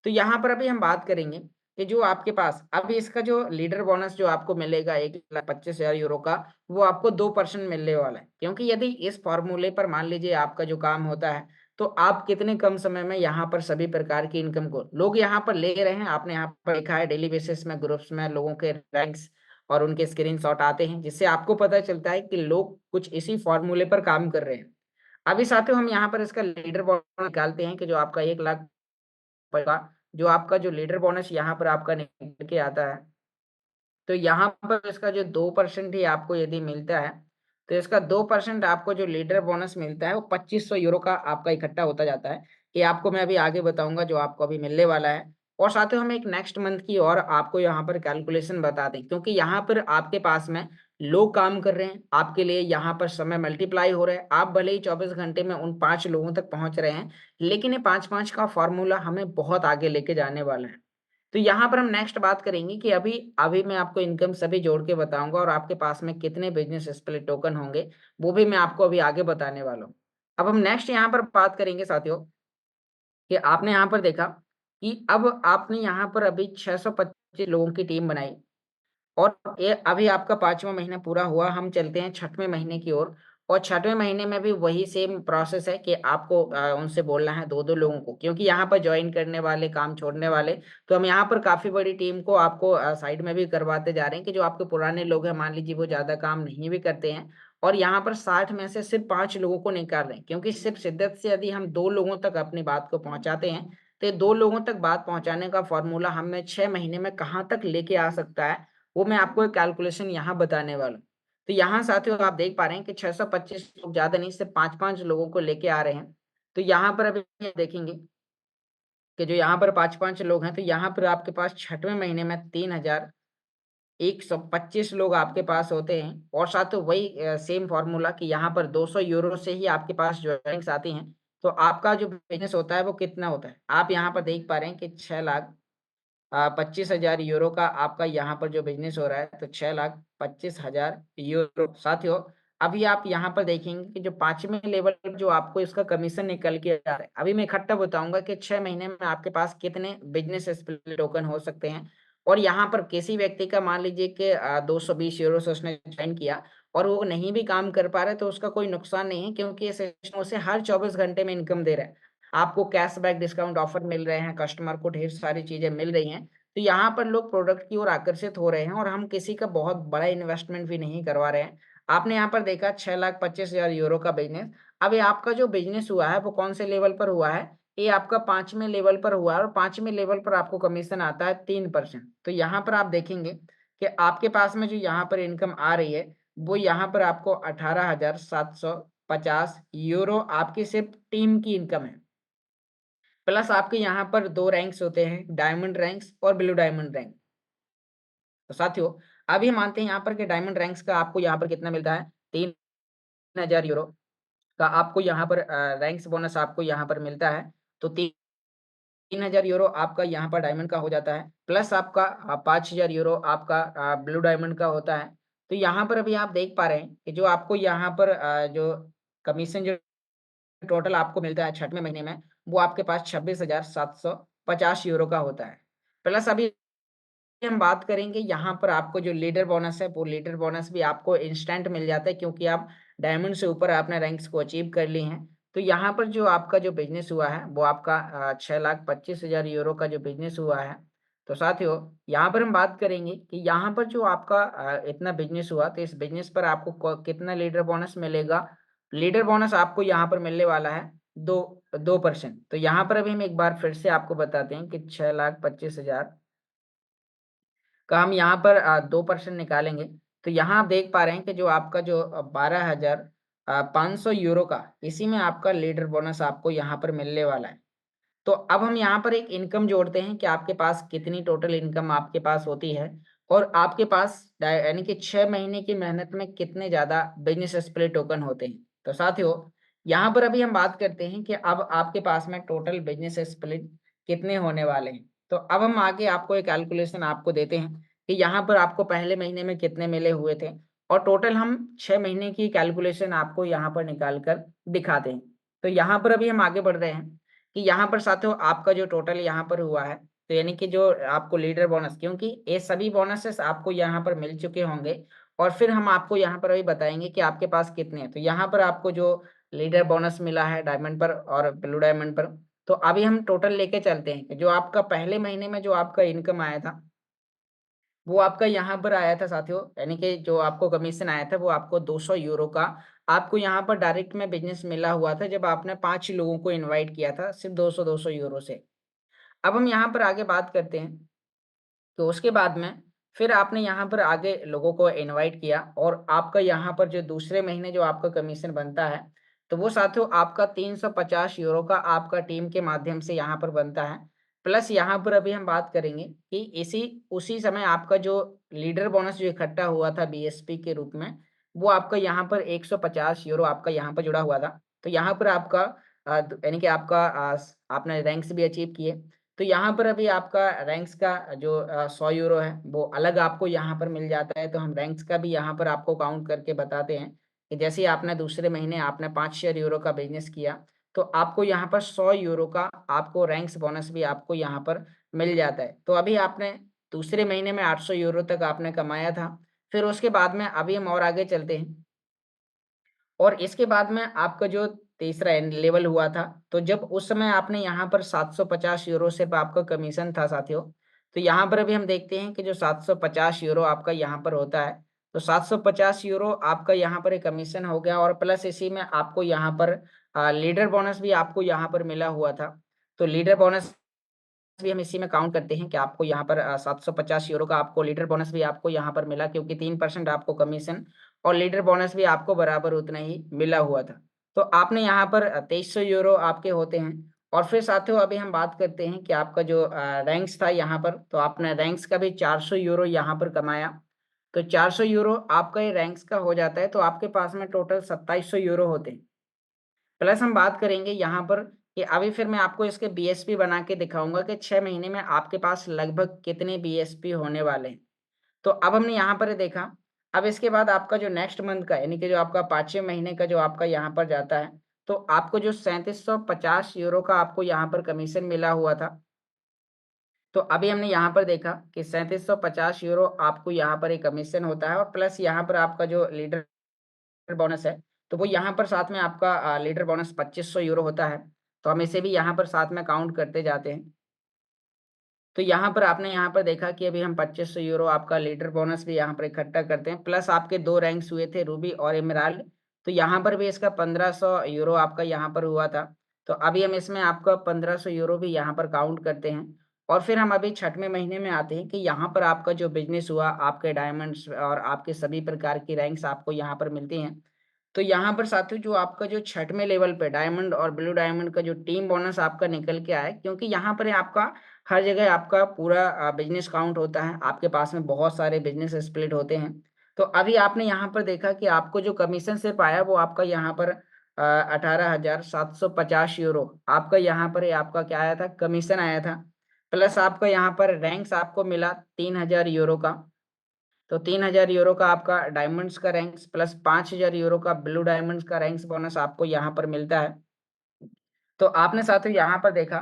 तो यहाँ पर अभी हम बात करेंगे कि जो आपके पास अभी इसका जो लीडर बोनस जो आपको मिलेगा 1,25,000 यूरो का, वो आपको 2% मिलने वाला है। क्योंकि यदि इस फ़ॉर्मूले पर मान लीजिए आपका जो काम होता है, तो आप कितने कम समय में यहाँ पर सभी प्रकार की इनकम को लोग यहाँ पर ले रहे हैं। आपने यहाँ पर देखा है डेली बेसिस में ग्रुप्स में लोगों के रैंक्स और उनके स्क्रीनशॉट आते हैं, जिससे आपको पता चलता है कि लोग कुछ इसी फ़ॉर्मूले पर काम कर रहे हैं। अभी साथियों हम यहाँ पर इसका लीडर बोनस निकालते हैं कि जो आपका 1 लाख का जो आपका जो लीडर बोनस यहाँ पर आपका निकल के आता है, तो यहाँ पर इसका जो 2% ही आपको यदि मिलता है, तो इसका 2% आपको जो लीडर बोनस मिलता है, वो 2500 यूरो का आपका इकट्ठा होता जाता है। ये आपको मैं अभी आगे बताऊँगा जो आपको अभी मिलने वाला है। और साथ ही हम एक नेक्स्ट मंथ की और आपको यहाँ पर कैलकुलेशन बता दें, क्योंकि यहाँ पर आपके पास में लोग काम कर रहे हैं, आपके लिए यहाँ पर समय मल्टीप्लाई हो रहा है। आप भले ही 24 घंटे में उन 5 लोगों तक पहुँच रहे हैं, लेकिन ये 5-5 का फ़ॉर्मूला हमें बहुत आगे लेके जाने वाला है। तो यहाँ पर हम नेक्स्ट बात करेंगे कि अभी अभी मैं आपको इनकम सभी जोड़ के बताऊँगा और आपके पास में कितने बिज़नेस स्प्लिट टोकन होंगे, वो भी मैं आपको अभी आगे बताने वाला हूँ। अब हम नेक्स्ट यहाँ पर बात करेंगे साथियों कि आपने यहाँ पर देखा कि अब आपने यहाँ पर अभी 625 लोगों की टीम बनाई और ये अभी आपका 5वाँ महीना पूरा हुआ, हम चलते हैं 6वें महीने की ओर और 6वें महीने में भी वही सेम प्रोसेस है कि आपको उनसे बोलना है 2-2 लोगों को, क्योंकि यहाँ पर जॉइन करने वाले, काम छोड़ने वाले, तो हम यहाँ पर काफ़ी बड़ी टीम को आपको साइड में भी करवाते जा रहे हैं कि जो आपके पुराने लोग हैं, मान लीजिए वो ज़्यादा काम नहीं भी करते हैं और यहाँ पर 60 में से सिर्फ़ 5 लोगों को निकाल रहे हैं, क्योंकि सिर्फ़ शिद्दत से यदि हम 2 लोगों तक अपनी बात को पहुँचाते हैं, तो ये 2 लोगों तक बात पहुँचाने का फ़ॉर्मूला हमें 6 महीने में कहाँ तक लेके आ सकता है, वो मैं आपको एक कैलकुलेशन यहाँ बताने वाला हूँ। तो यहाँ साथियों आप देख पा रहे हैं कि 625 लोग ज़्यादा नहीं, सिर्फ़ 5-5 लोगों को लेके आ रहे हैं। तो यहाँ पर अभी ये देखेंगे कि जो यहाँ पर 5-5 लोग हैं, तो यहाँ पर आपके पास 6वें महीने में 3,000 125 लोग आपके पास होते हैं और साथ ही वही सेम फॉर्मूला कि यहाँ पर 200 यूरो से ही आपके पास ज्वाइनिंग्स आती हैं, तो आपका जो बिज़नेस होता है वो कितना होता है? आप यहाँ पर देख पा रहे हैं कि 6,25,000 यूरो का आपका यहाँ पर जो बिज़नेस हो रहा है, तो 6,25,000 यूरो। साथियों, अभी आप यहाँ पर देखेंगे कि जो 5वें लेवल पर जो आपको इसका कमीशन निकल के आ रहा है, अभी मैं इकट्ठा बताऊँगा कि 6 महीने में आपके पास कितने बिज़नेस स्पिलिट टोकन हो सकते हैं। और यहाँ पर किसी व्यक्ति का मान लीजिए कि 220 यूरो से उसने जॉइन किया और वो नहीं भी काम कर पा रहा है, तो उसका कोई नुकसान नहीं है क्योंकि ये सिस्टम उसे हर 24 घंटे में इनकम दे रहा है। आपको कैशबैक डिस्काउंट ऑफर मिल रहे हैं, कस्टमर को ढेर सारी चीज़ें मिल रही हैं। तो यहाँ पर लोग प्रोडक्ट की ओर आकर्षित हो रहे हैं और हम किसी का बहुत बड़ा इन्वेस्टमेंट भी नहीं करवा रहे हैं। आपने यहाँ पर देखा 6,25,000 यूरो का बिज़नेस। अब ये आपका जो बिज़नेस हुआ है वो कौन से लेवल पर हुआ है? ये आपका 5वें लेवल पर हुआ है और 5वें लेवल पर आपको कमीशन आता है 3%। तो यहाँ पर आप देखेंगे कि आपके पास में जो यहाँ पर इनकम आ रही है, वो यहाँ पर आपको 18,750 यूरो आपकी सिर्फ़ टीम की इनकम है। प्लस आपके यहाँ पर 2 रैंक्स होते हैं, डायमंड रैंक्स और ब्लू डायमंड रैंक। तो साथियों, अभी मानते हैं यहाँ पर कि डायमंड रैंक्स का आपको यहाँ पर कितना मिलता है? 3,000 यूरो का आपको यहाँ पर रैंक्स बोनस आपको यहाँ पर मिलता है। तो 3,000 यूरो आपका यहाँ पर डायमंड का हो जाता है, प्लस आपका 5,000 यूरो आपका ब्लू डायमंड का होता है। तो यहाँ पर अभी आप देख पा रहे हैं कि जो आपको यहाँ पर जो कमीशन जो टोटल आपको मिलता है 6वें महीने में, वो आपके पास 26,750 यूरो का होता है। प्लस अभी हम बात करेंगे यहाँ पर आपको जो लीडर बोनस है, वो लीडर बोनस भी आपको इंस्टेंट मिल जाता है क्योंकि आप डायमंड से ऊपर आपने रैंक्स को अचीव कर ली हैं। तो यहाँ पर जो आपका जो बिज़नेस हुआ है, वो आपका 6,25,000 यूरो का जो बिज़नेस हुआ है। तो साथियों, यहाँ पर हम बात करेंगे कि यहाँ पर जो आपका इतना बिज़नेस हुआ, तो इस बिज़नेस पर आपको कितना लीडर बोनस मिलेगा? लीडर बोनस आपको यहाँ पर मिलने वाला है 2%। तो यहाँ पर अभी हम एक बार फिर से आपको बताते हैं कि 6,25,000 का हम यहाँ पर 2% निकालेंगे, तो यहाँ आप देख पा रहे हैं कि जो आपका जो 12,500 यूरो का, इसी में आपका लीडर बोनस आपको यहाँ पर मिलने वाला है। तो अब हम यहाँ पर एक इनकम जोड़ते हैं कि आपके पास कितनी टोटल इनकम आपके पास होती है और आपके पास यानी कि 6 महीने की मेहनत में कितने ज़्यादा बिज़नेस स्प्लिट टोकन होते हैं। तो साथियों, यहाँ पर अभी हम बात करते हैं कि अब आपके पास में टोटल बिज़नेस स्प्लिट कितने होने वाले हैं। तो अब हम आगे आपको एक कैलकुलेशन आपको देते हैं कि यहाँ पर आपको पहले महीने में कितने मिले हुए थे और टोटल हम 6 महीने की कैलकुलेशन आपको यहाँ पर निकाल कर दिखाते हैं। तो यहाँ पर अभी हम आगे बढ़ रहे हैं कि यहाँ पर साथियों आपका जो टोटल यहाँ पर हुआ है, तो यानी कि जो आपको लीडर बोनस, क्योंकि ये सभी बोनसेस आपको यहाँ पर मिल चुके होंगे और फिर हम आपको यहाँ पर अभी बताएँगे कि आपके पास कितने हैं। तो यहाँ पर आपको जो लीडर बोनस मिला है डायमंड पर और ब्लू डायमंड पर, तो अभी हम टोटल लेके चलते हैं कि जो आपका पहले महीने में जो आपका इनकम आया था, वो आपका यहाँ पर आया था साथियों, यानी कि जो आपको कमीशन आया था वो आपको 200 यूरो का आपको यहाँ पर डायरेक्ट में बिज़नेस मिला हुआ था जब आपने 5 लोगों को इनवाइट किया था सिर्फ़ 200-200 यूरो से। अब हम यहाँ पर आगे बात करते हैं, तो उसके बाद में फिर आपने यहाँ पर आगे लोगों को इनवाइट किया और आपका यहाँ पर जो दूसरे महीने जो आपका कमीशन बनता है, तो वो साथियों आपका 350 यूरो का आपका टीम के माध्यम से यहाँ पर बनता है। प्लस यहाँ पर अभी हम बात करेंगे कि इसी उसी समय आपका जो लीडर बोनस जो इकट्ठा हुआ था बीएसपी के रूप में, वो आपका यहाँ पर 150 यूरो आपका यहाँ पर जुड़ा हुआ था। तो यहाँ पर आपका यानी कि आपका आपने रैंक्स भी अचीव किए। तो यहाँ पर अभी आपका रैंक्स का जो 100 यूरो है, वो अलग आपको यहाँ पर मिल जाता है। तो हम रैंक्स का भी यहाँ पर आपको काउंट करके बताते हैं कि जैसे ही आपने दूसरे महीने आपने 5,000 यूरो का बिज़नेस किया, तो आपको यहाँ पर 100 यूरो का आपको रैंक्स बोनस भी आपको यहाँ पर मिल जाता है। तो अभी आपने दूसरे महीने में 800 यूरो तक आपने कमाया था। फिर उसके बाद में अभी हम और आगे चलते हैं। और इसके बाद में आपका जो तीसरा लेवल हुआ था, तो जब उस समय आपने यहाँ पर 750 यूरो सिर्फ़ आपका कमीशन था साथियों, तो यहाँ पर अभी हम देखते हैं कि जो 750 यूरो आपका यहाँ पर होता है, तो 750 यूरो आपका यहाँ पर एक कमीशन हो गया और प्लस इसी में आपको यहाँ पर लीडर बोनस भी आपको यहाँ पर मिला हुआ था। तो लीडर बोनस भी हम इसी में काउंट करते हैं कि आपको यहाँ पर 750 यूरो का आपको लीडर बोनस भी आपको यहाँ पर मिला क्योंकि 3% आपको कमीशन और लीडर बोनस भी आपको बराबर उतना ही मिला हुआ था। तो आपने यहाँ पर 2300 यूरो आपके होते हैं और फिर साथियों अभी हम बात करते हैं कि आपका जो रैंक्स था यहाँ पर, तो आपने रैंक्स का भी 400 यूरो यहाँ पर कमाया तो 400 यूरो आपका ये रैंक्स का हो जाता है, तो आपके पास में टोटल 2700 यूरो होते हैं। प्लस हम बात करेंगे यहाँ पर कि अभी फिर मैं आपको इसके बीएसपी बना के दिखाऊँगा कि 6 महीने में आपके पास लगभग कितने बीएसपी होने वाले हैं। तो अब हमने यहाँ पर देखा, अब इसके बाद आपका जो नेक्स्ट मंथ का यानी कि जो आपका 5वें महीने का जो आपका यहाँ पर जाता है, तो आपको जो 3750 यूरो का आपको यहाँ पर कमीशन मिला हुआ था। तो अभी हमने यहाँ पर देखा कि 3750 यूरो आपको यहाँ पर एक कमीशन होता है और प्लस यहाँ पर आपका जो लीडर बोनस है, तो वो यहाँ पर साथ में आपका लीडर बोनस 2500 यूरो होता है। तो हम इसे भी यहाँ पर साथ में काउंट करते जाते हैं। तो यहाँ पर आपने यहाँ पर देखा कि अभी हम 2500 यूरो आपका लीडर बोनस भी यहाँ पर इकट्ठा करते हैं, प्लस आपके 2 रैंक्स हुए थे रूबी और एमराल्ड, तो यहाँ पर भी इसका 1500 यूरो आपका यहाँ पर हुआ था। तो अभी हम इसमें आपका 1500 यूरो भी यहाँ पर काउंट करते हैं और फिर हम अभी 6वें महीने में आते हैं कि यहाँ पर आपका जो बिज़नेस हुआ, आपके डायमंड्स और आपके सभी प्रकार की रैंक्स आपको यहाँ पर मिलती हैं। तो यहाँ पर साथियों जो आपका जो 6वें लेवल पे डायमंड और ब्लू डायमंड का जो टीम बोनस आपका निकल के आया है, क्योंकि यहाँ पर आपका हर जगह आपका पूरा बिज़नेस काउंट होता है, आपके पास में बहुत सारे बिज़नेस स्प्लिट होते हैं। तो अभी आपने यहाँ पर देखा कि आपको जो कमीशन सिर्फ़ आया वो आपका यहाँ पर 18,750 यूरो आपका यहाँ पर आपका क्या आया था, कमीशन आया था। प्लस आपका यहाँ पर रैंक्स आपको मिला 3000 यूरो का। तो 3000 यूरो का आपका डायमंड्स का रैंक्स प्लस 5000 यूरो का ब्लू डायमंड्स का रैंक्स बोनस आपको यहाँ पर मिलता है। तो आपने साथियों यहाँ पर देखा,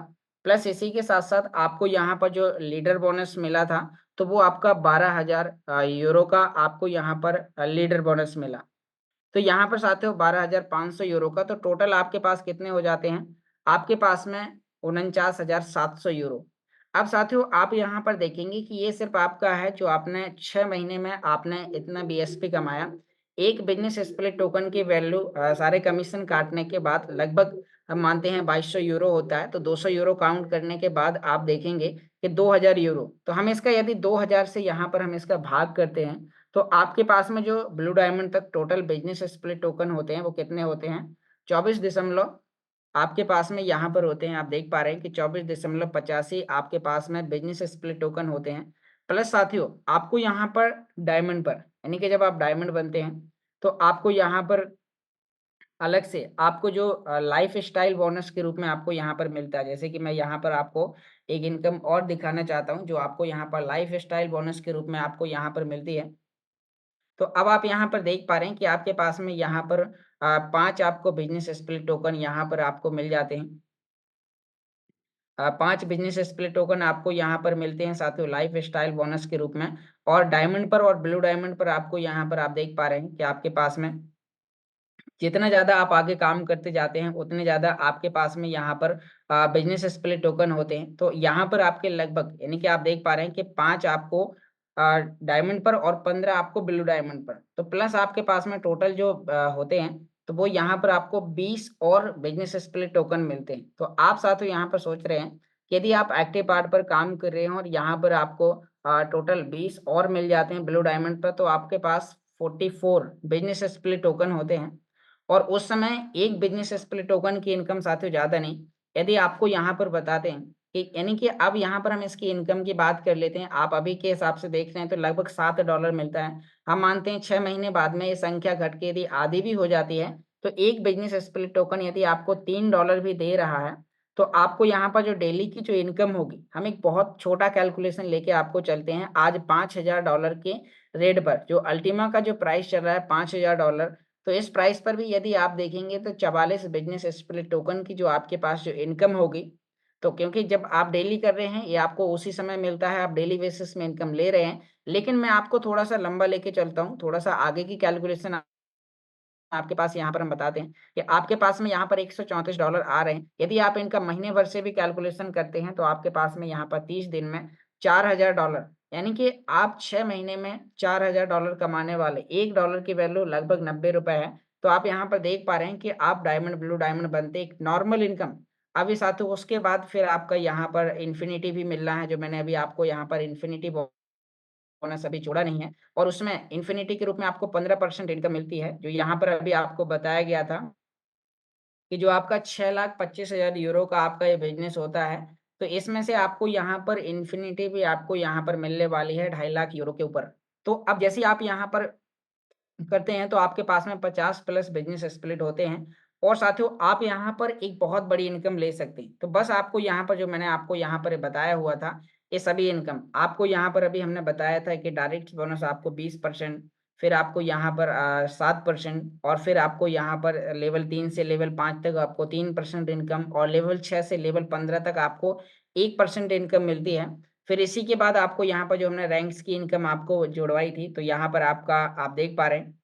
प्लस इसी के साथ-साथ आपको यहाँ पर जो लीडर बोनस मिला था, तो वो आपका 12,000 यूरो का आपको यहाँ पर लीडर बोनस मिला। तो यहाँ पर साथियों 12,500 यूरो का, तो टोटल आपके पास कितने हो जाते हैं? आपके पास में 49,700 यूरो। अब साथियों आप यहाँ पर देखेंगे कि ये सिर्फ़ आपका है जो आपने 6 महीने में आपने इतना बीएसपी कमाया। एक बिज़नेस स्प्लिट टोकन की वैल्यू सारे कमीशन काटने के बाद लगभग हम मानते हैं 2200 यूरो होता है, तो 200 यूरो काउंट करने के बाद आप देखेंगे कि 2000 यूरो। तो हम इसका यदि 2000 से यहाँ पर हम इसका भाग करते हैं, तो आपके पास में जो ब्लू डायमंड तक टोटल बिज़नेस स्प्लिट टोकन होते हैं, वो कितने होते हैं? 24 दशमलव आपके पास में यहाँ पर होते हैं, आप देख पा रहे हैं कि 24.85 आपके पास में बिज़नेस स्प्लिट टोकन होते हैं। प्लस साथियों, आपको यहाँ पर डायमंड पर, यानी कि जब आप डायमंड बनते हैं, तो आपको यहाँ पर अलग से आपको जो लाइफ़स्टाइल बोनस के रूप में आपको यहाँ पर मिलता है। जैसे कि मैं यहाँ पर आपको एक इनकम और दिखाना चाहता हूँ, जो आपको यहाँ पर लाइफ़स्टाइल बोनस के रूप में आपको यहाँ पर मिलती है। तो अब आप यहाँ पर देख पा रहे हैं कि आपके पास में यहाँ पर 5 आपको बिज़नेस स्प्लिट टोकन यहाँ पर आपको मिल जाते हैं। 5 बिज़नेस स्प्लिट टोकन आपको यहाँ पर मिलते हैं साथियों लाइफ़स्टाइल बोनस के रूप में और डायमंड पर और ब्लू डायमंड पर आपको यहाँ पर आप देख पा रहे हैं कि आपके पास में जितना ज़्यादा आप आगे काम करते जाते हैं, उतने ज़्यादा आपके पास में यहाँ पर बिज़नेस स्प्लिट टोकन होते हैं। तो यहाँ पर आपके लगभग यानी कि आप देख पा रहे हैं कि 5 आपको डायमंड पर और 15 आपको ब्लू डायमंड पर। तो प्लस आपके पास में टोटल जो होते हैं, तो वो यहाँ पर आपको 20 और बिज़नेस स्प्लिट टोकन मिलते हैं। तो आप साथियों यहाँ पर सोच रहे हैं कि यदि आप एक्टिव पार्ट पर काम कर रहे हो और यहाँ पर आपको टोटल 20 और मिल जाते हैं ब्लू डायमंड पर, तो आपके पास 44 बिज़नेस स्प्लिट टोकन होते हैं। और उस समय एक बिज़नेस स्प्लिट टोकन की इनकम साथियों ज़्यादा नहीं, यदि आपको यहाँ पर बताते हैं कि यानी कि अब यहाँ पर हम इसकी इनकम की बात कर लेते हैं। आप अभी के हिसाब से देख रहे हैं तो लगभग $7 मिलता है। हम मानते हैं 6 महीने बाद में ये संख्या घट के यदि आधी भी हो जाती है, तो एक बिज़नेस स्प्लिट टोकन यदि आपको $3 भी दे रहा है, तो आपको यहाँ पर जो डेली की जो इनकम होगी, हम एक बहुत छोटा कैलकुलेशन लेके आपको चलते हैं। आज $5000 के रेट पर जो अल्टीमा का जो प्राइस चल रहा है $5000, तो इस प्राइस पर भी यदि आप देखेंगे तो 44 बिज़नेस स्प्लिट टोकन की जो आपके पास जो इनकम होगी, तो क्योंकि जब आप डेली कर रहे हैं, ये आपको उसी समय मिलता है, आप डेली बेसिस में इनकम ले रहे हैं। लेकिन मैं आपको थोड़ा-सा लंबा लेके चलता हूँ, थोड़ा-सा आगे की कैलकुलेशन आपके पास यहाँ पर हम बताते हैं कि आपके पास में यहाँ पर $134 आ रहे हैं। यदि आप इनका महीने भर से भी कैलकुलेशन करते हैं, तो आपके पास में यहाँ पर 30 दिन में $4000 यानी कि आप 6 महीने में $4000 कमाने वाले। $1 की वैल्यू लगभग ₹90 है। तो आप यहाँ पर देख पा रहे हैं कि आप डायमंड, ब्लू डायमंड बनते एक नॉर्मल इनकम। अभी साथियों उसके बाद फिर आपका यहाँ पर इन्फिनिटी भी मिल रहा है, जो मैंने अभी आपको यहाँ पर इन्फिनिटी बोनस अभी जोड़ा नहीं है और उसमें इन्फिनिटी के रूप में आपको 15% इनकम मिलती है, जो यहाँ पर अभी आपको बताया गया था कि जो आपका 6,25,000 यूरो का आपका ये बिज़नेस होता है, तो इसमें से आपको यहाँ पर इन्फिनिटी भी आपको यहाँ पर मिलने वाली है 2.5 लाख यूरो के ऊपर। तो अब जैसे आप यहाँ पर करते हैं तो आपके पास में 50 प्लस बिजनेस स्प्लिट होते हैं और साथियों आप यहाँ पर एक बहुत बड़ी इनकम ले सकते हैं। तो बस आपको यहाँ पर जो मैंने आपको यहाँ पर बताया हुआ था, ये सभी इनकम आपको यहाँ पर अभी हमने बताया था कि डायरेक्ट बोनस आपको 20%, फिर आपको यहाँ पर 7% और फिर आपको यहाँ पर लेवल 3 से लेवल 5 तक आपको 3% इनकम और लेवल 6 से लेवल 15 तक आपको 1% इनकम मिलती है। फिर इसी के बाद आपको यहाँ पर जो हमने रैंक्स की इनकम आपको जुड़वाई थी, तो यहाँ पर आपका आप देख पा रहे हैं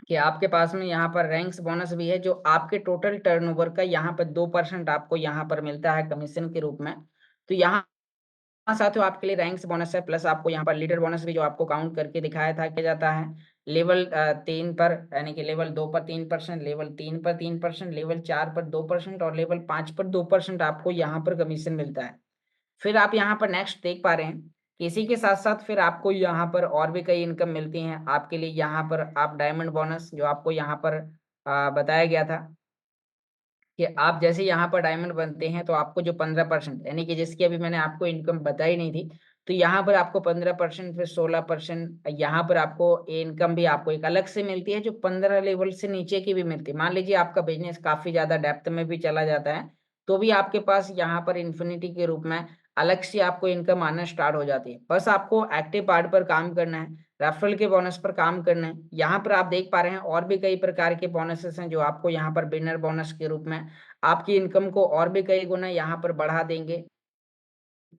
कि आपके पास में यहाँ पर रैंक्स बोनस भी है, जो आपके टोटल टर्नओवर का यहाँ पर 2% आपको यहाँ पर मिलता है कमीशन के रूप में। तो यहाँ साथियों आपके लिए रैंक्स बोनस है, प्लस आपको यहाँ पर लीडर बोनस भी जो आपको काउंट करके दिखाया था किया जाता है। लेवल 3 पर यानी कि लेवल 2 पर 3%, लेवल 3 पर 3%, लेवल 4 पर 2% और लेवल 5 पर 2% आपको यहाँ पर कमीशन मिलता है। फिर आप यहाँ पर नेक्स्ट देख पा रहे हैं कि इसी के साथ-साथ फिर आपको यहाँ पर और भी कई इनकम मिलती हैं। आपके लिए यहाँ पर आप डायमंड बोनस जो आपको यहाँ पर बताया गया था कि आप जैसे यहाँ पर डायमंड बनते हैं तो आपको जो 15% यानी कि जिसकी अभी मैंने आपको इनकम बताई नहीं थी, तो यहाँ पर आपको 15% फिर 16% यहाँ पर आपको ये इनकम भी आपको एक अलग से मिलती है जो 15 लेवल से नीचे की भी मिलती है। मान लीजिए आपका बिज़नेस काफ़ी ज़्यादा डेप्थ में भी चला जाता है, तो भी आपके पास यहाँ पर इन्फिनिटी के रूप में अलग से आपको इनकम आना स्टार्ट हो जाती है। बस आपको एक्टिव पार्ट पर काम करना है, रेफरल के बोनस पर काम करना है। यहाँ पर आप देख पा रहे हैं और भी कई प्रकार के बोनसेस हैं जो आपको यहाँ पर विनर बोनस के रूप में आपकी इनकम को और भी कई गुना यहाँ पर बढ़ा देंगे।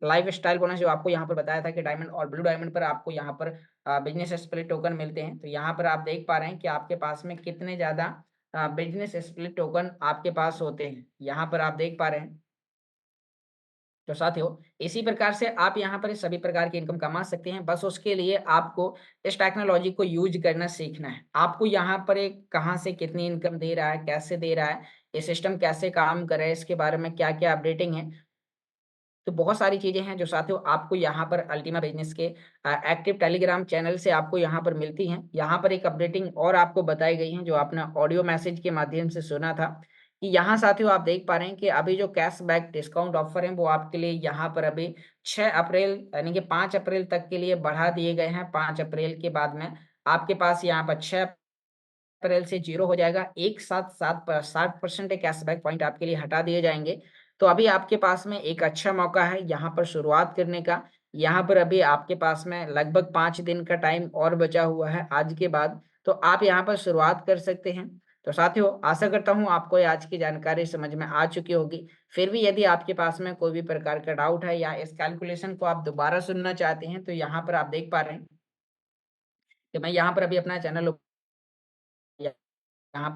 लाइफ़स्टाइल बोनस जो आपको यहाँ पर बताया था कि डायमंड और ब्लू डायमंड पर आपको यहाँ पर बिज़नेस स्प्लिट टोकन मिलते हैं। तो यहाँ पर आप देख पा रहे हैं कि आपके पास में कितने ज़्यादा बिज़नेस स्प्लिट टोकन आपके पास होते हैं। यहाँ पर आप देख पा रहे हैं। तो साथियों, इसी प्रकार से आप यहाँ पर सभी प्रकार की इनकम कमा सकते हैं। बस उसके लिए आपको इस टेक्नोलॉजी को यूज़ करना सीखना है। आपको यहाँ पर एक कहाँ से कितनी इनकम दे रहा है, कैसे दे रहा है, ये सिस्टम कैसे काम कर रहा है, इसके बारे में क्या-क्या अपडेटिंग है, तो बहुत सारी चीज़ें हैं जो साथियों आपको यहाँ पर अल्टीमा बिज़नेस के एक्टिव टेलीग्राम चैनल से आपको यहाँ पर मिलती हैं। यहाँ पर एक अपडेटिंग और आपको बताई गई हैं जो आपने ऑडियो मैसेज के माध्यम से सुना था, कि यहाँ साथियों आप देख पा रहे हैं कि अभी जो कैशबैक डिस्काउंट ऑफ़र है वो आपके लिए यहाँ पर अभी 6 अप्रैल यानी कि 5 अप्रैल तक के लिए बढ़ा दिए गए हैं। 5 अप्रैल के बाद में आपके पास यहाँ पर 6 अप्रैल से 0 हो जाएगा। एक साथ 60% कैशबैक पॉइंट आपके लिए हटा दिए जाएँगे। तो अभी आपके पास में एक अच्छा मौका है यहाँ पर शुरुआत करने का। यहाँ पर अभी आपके पास में लगभग 5 दिन का टाइम और बचा हुआ है आज के बाद, तो आप यहाँ पर शुरुआत कर सकते हैं। तो साथियों, आशा करता हूँ आपको ये आज की जानकारी समझ में आ चुकी होगी। फिर भी यदि आपके पास में कोई भी प्रकार का डाउट है या इस कैलकुलेशन को आप दोबारा सुनना चाहते हैं, तो यहाँ पर आप देख पा रहे हैं कि मैं यहाँ पर अभी अपना चैनल यहाँ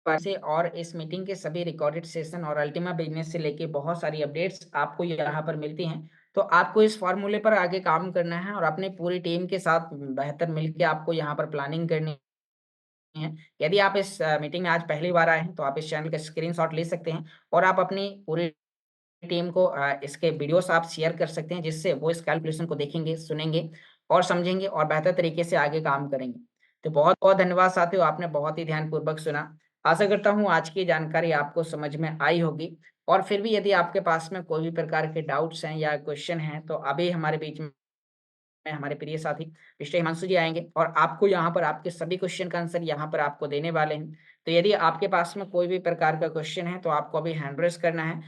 पर से और इस मीटिंग के सभी रिकॉर्डेड सेशन और अल्टीमा बिज़नेस से लेके बहुत सारी अपडेट्स आपको यहाँ पर मिलती हैं। तो आपको इस फ़ॉर्मूले पर आगे काम करना है और अपनी पूरी टीम के साथ बेहतर मिलके आपको यहाँ पर प्लानिंग करनी है। यदि आप इस मीटिंग में आज पहली बार आए हैं, तो आप इस चैनल का स्क्रीनशॉट ले सकते हैं और आप अपनी पूरी टीम को इसके वीडियोस आप शेयर कर सकते हैं, जिससे वो इस कैलकुलेशन को देखेंगे, सुनेंगे और समझेंगे और बेहतर तरीके से आगे काम करेंगे। तो बहुत-बहुत धन्यवाद साथियों, आपने बहुत ही ध्यानपूर्वक सुना। आशा करता हूँ आज की जानकारी आपको समझ में आई होगी और फिर भी यदि आपके पास में कोई भी प्रकार के डाउट्स हैं या क्वेश्चन हैं, तो अभी हमारे बीच में हमारे प्रिय साथी मिस्टर हिमांशु जी आएँगे और आपको यहाँ पर आपके सभी क्वेश्चन का आंसर यहाँ पर आपको देने वाले हैं। तो यदि आपके पास में कोई भी प्रकार का क्वेश्चन है, तो आपको अभी हैंड रेज़ करना है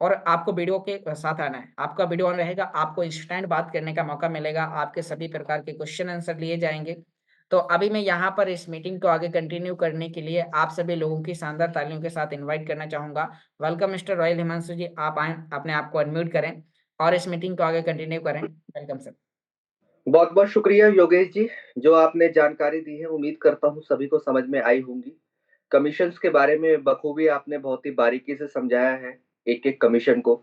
और आपको वीडियो के साथ आना है। आपका वीडियो ऑन रहेगा, आपको इंस्टेंट बात करने का मौका मिलेगा, आपके सभी प्रकार के क्वेश्चन आंसर लिए जाएँगे। तो अभी मैं यहाँ पर इस मीटिंग को आगे कंटिन्यू करने के लिए आप सभी लोगों की शानदार तालियों के साथ इनवाइट करना चाहूँगा। वेलकम मिस्टर रॉयल हिमांशु जी, आप आएँ, अपने आप को अनम्यूट करें और इस मीटिंग को आगे कंटिन्यू करें। Welcome sir. बहुत बहुत शुक्रिया योगेश जी, जो आपने जानकारी दी है उम्मीद करता हूँ सभी को समझ में आई होंगी। कमीशंस के बारे में बखूबी आपने बहुत ही बारीकी से समझाया है, एक एक कमीशन को।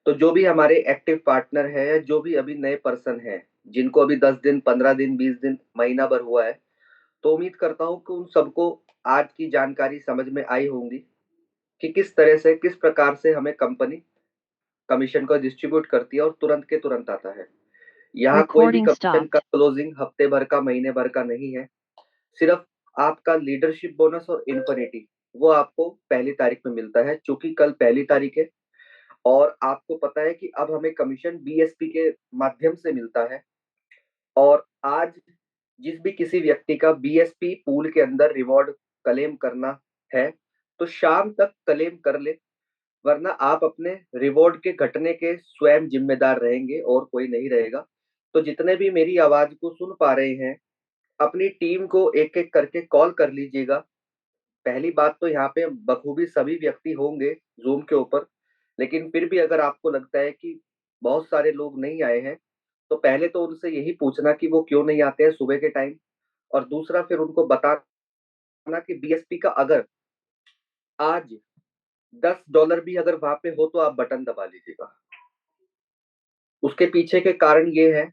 तो जो भी हमारे एक्टिव पार्टनर है या जो भी अभी नए पर्सन है, जिनको अभी 10 दिन 15 दिन 20 दिन महीना भर हुआ है, तो उम्मीद करता हूँ कि उन सबको आज की जानकारी समझ में आई होंगी कि किस तरह से किस प्रकार से हमें कंपनी कमीशन को डिस्ट्रीब्यूट करती है और तुरंत के तुरंत आता है। यहाँ कोई भी Recording कमीशन का stopped. क्लोजिंग हफ्ते भर का महीने भर का नहीं है। सिर्फ आपका लीडरशिप बोनस और इन्फिनिटी वो आपको पहली तारीख में मिलता है, चूंकि कल पहली तारीख है और आपको पता है कि अब हमें कमीशन बीएसपी के माध्यम से मिलता है। और आज जिस भी किसी व्यक्ति का बीएसपी पूल के अंदर रिवॉर्ड क्लेम करना है तो शाम तक क्लेम कर ले, वरना आप अपने रिवॉर्ड के घटने के स्वयं जिम्मेदार रहेंगे और कोई नहीं रहेगा। तो जितने भी मेरी आवाज को सुन पा रहे हैं, अपनी टीम को एक एक करके कॉल कर लीजिएगा। पहली बात तो यहाँ पे बखूबी सभी व्यक्ति होंगे जूम के ऊपर, लेकिन फिर भी अगर आपको लगता है कि बहुत सारे लोग नहीं आए हैं तो पहले तो उनसे यही पूछना कि वो क्यों नहीं आते हैं सुबह के टाइम। और दूसरा फिर उनको बताना कि बीएसपी का अगर आज $10 भी अगर वहां पे हो तो आप बटन दबा लीजिएगा। उसके पीछे के कारण ये है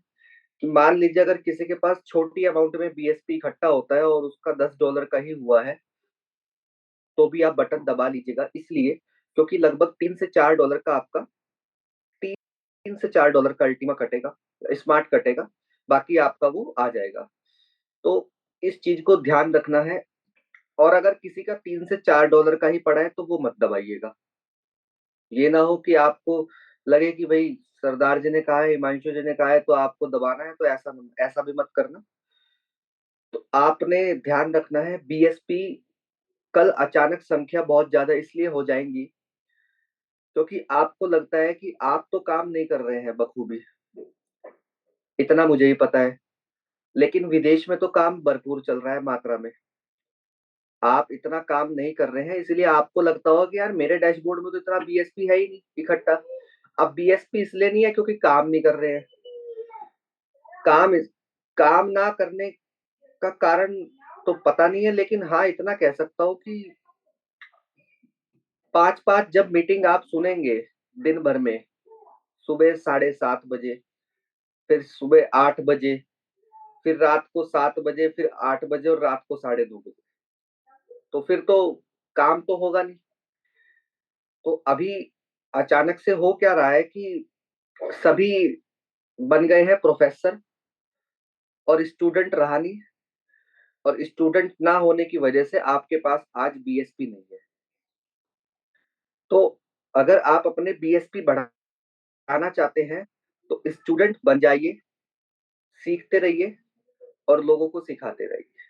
कि मान लीजिए अगर किसी के पास छोटी अमाउंट में बीएसपी इकट्ठा होता है और उसका $10 का ही हुआ है तो भी आप बटन दबा लीजिएगा, इसलिए क्योंकि लगभग $3 से $4 का आपका $3 से $4 का अल्टीमा कटेगा, स्मार्ट कटेगा, बाकी आपका वो आ जाएगा। तो इस चीज को ध्यान रखना है। और अगर किसी का $3 से $4 का ही पड़ा है तो वो मत दबाइएगा। ये ना हो कि आपको लगे कि भाई सरदार जी ने कहा है, हिमांशु जी ने कहा है तो आपको दबाना है, तो ऐसा भी मत करना। तो आपने ध्यान रखना है बीएसपी कल अचानक संख्या बहुत ज्यादा इसलिए हो जाएंगी क्योंकि आपको लगता है कि आप तो काम नहीं कर रहे हैं बखूबी, इतना मुझे ही पता है, लेकिन विदेश में तो काम भरपूर चल रहा है मात्रा में। आप इतना काम नहीं कर रहे हैं इसलिए आपको लगता होगा कि यार मेरे डैशबोर्ड में तो इतना बीएसपी है ही नहीं इकट्ठा। अब बीएसपी इसलिए नहीं है क्योंकि काम नहीं कर रहे हैं। काम काम ना करने का कारण तो पता नहीं है, लेकिन हाँ इतना कह सकता हूँ कि 5-5 जब मीटिंग आप सुनेंगे दिन भर में, सुबह 7:30 बजे, फिर सुबह 8 बजे, फिर रात को 7 बजे, फिर 8 बजे और रात को 2:30 बजे, तो फिर तो काम तो होगा नहीं। तो अभी अचानक से हो क्या रहा है कि सभी बन गए हैं प्रोफेसर और स्टूडेंट रहा नहीं, और स्टूडेंट ना होने की वजह से आपके पास आज बीएसपी नहीं है। तो अगर आप अपने बीएसपी बढ़ाना चाहते हैं तो स्टूडेंट बन जाइए, सीखते रहिए और लोगों को सिखाते रहिए।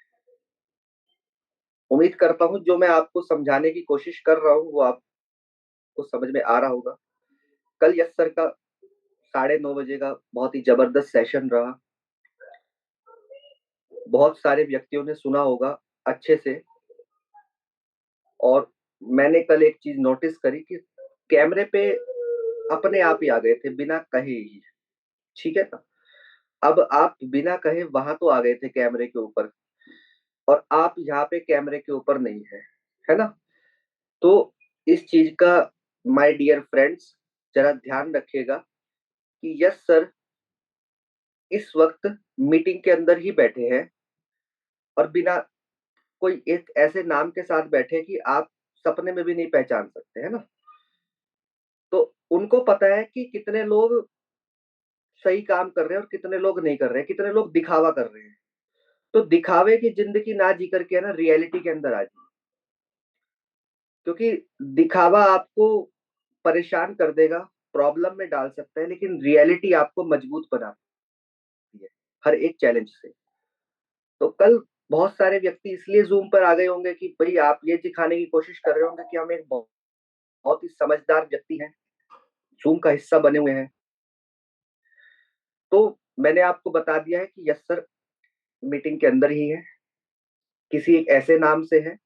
उम्मीद करता हूँ जो मैं आपको समझाने की कोशिश कर रहा हूँ वो आपको समझ में आ रहा होगा। कल यस सर का 9:30 बजे का बहुत ही जबरदस्त सेशन रहा। बहुत सारे व्यक्तियों ने सुना होगा अच्छे से। और मैंने कल एक चीज नोटिस करी कि कैमरे पे अपने आप ही आ गए थे बिना कहे ही। ठीक है ना? अब आप बिना कहे वहां तो आ गए थे कैमरे के ऊपर, और आप यहाँ पे कैमरे के ऊपर नहीं है ना? तो इस चीज का माय डियर फ्रेंड्स जरा ध्यान रखिएगा कि यस सर इस वक्त मीटिंग के अंदर ही बैठे हैं और बिना कोई एक ऐसे नाम के साथ बैठे कि आप सपने में भी नहीं पहचान सकते, है ना? तो उनको पता है कि कितने लोग सही काम कर रहे हैं और कितने लोग नहीं कर रहे हैं, कितने लोग दिखावा कर रहे हैं। तो दिखावे की जिंदगी ना जी करके है ना रियलिटी के अंदर आ जाइए, क्योंकि दिखावा आपको परेशान कर देगा, प्रॉब्लम में डाल सकता है, लेकिन रियलिटी आपको मजबूत बनाती है हर एक चैलेंज से। तो कल बहुत सारे व्यक्ति इसलिए जूम पर आ गए होंगे कि भाई आप ये दिखाने की कोशिश कर रहे होंगे कि हम एक बहुत ही समझदार व्यक्ति हैं, जूम का हिस्सा बने हुए हैं। तो मैंने आपको बता दिया है कि यस सर मीटिंग के अंदर ही है, किसी एक ऐसे नाम से है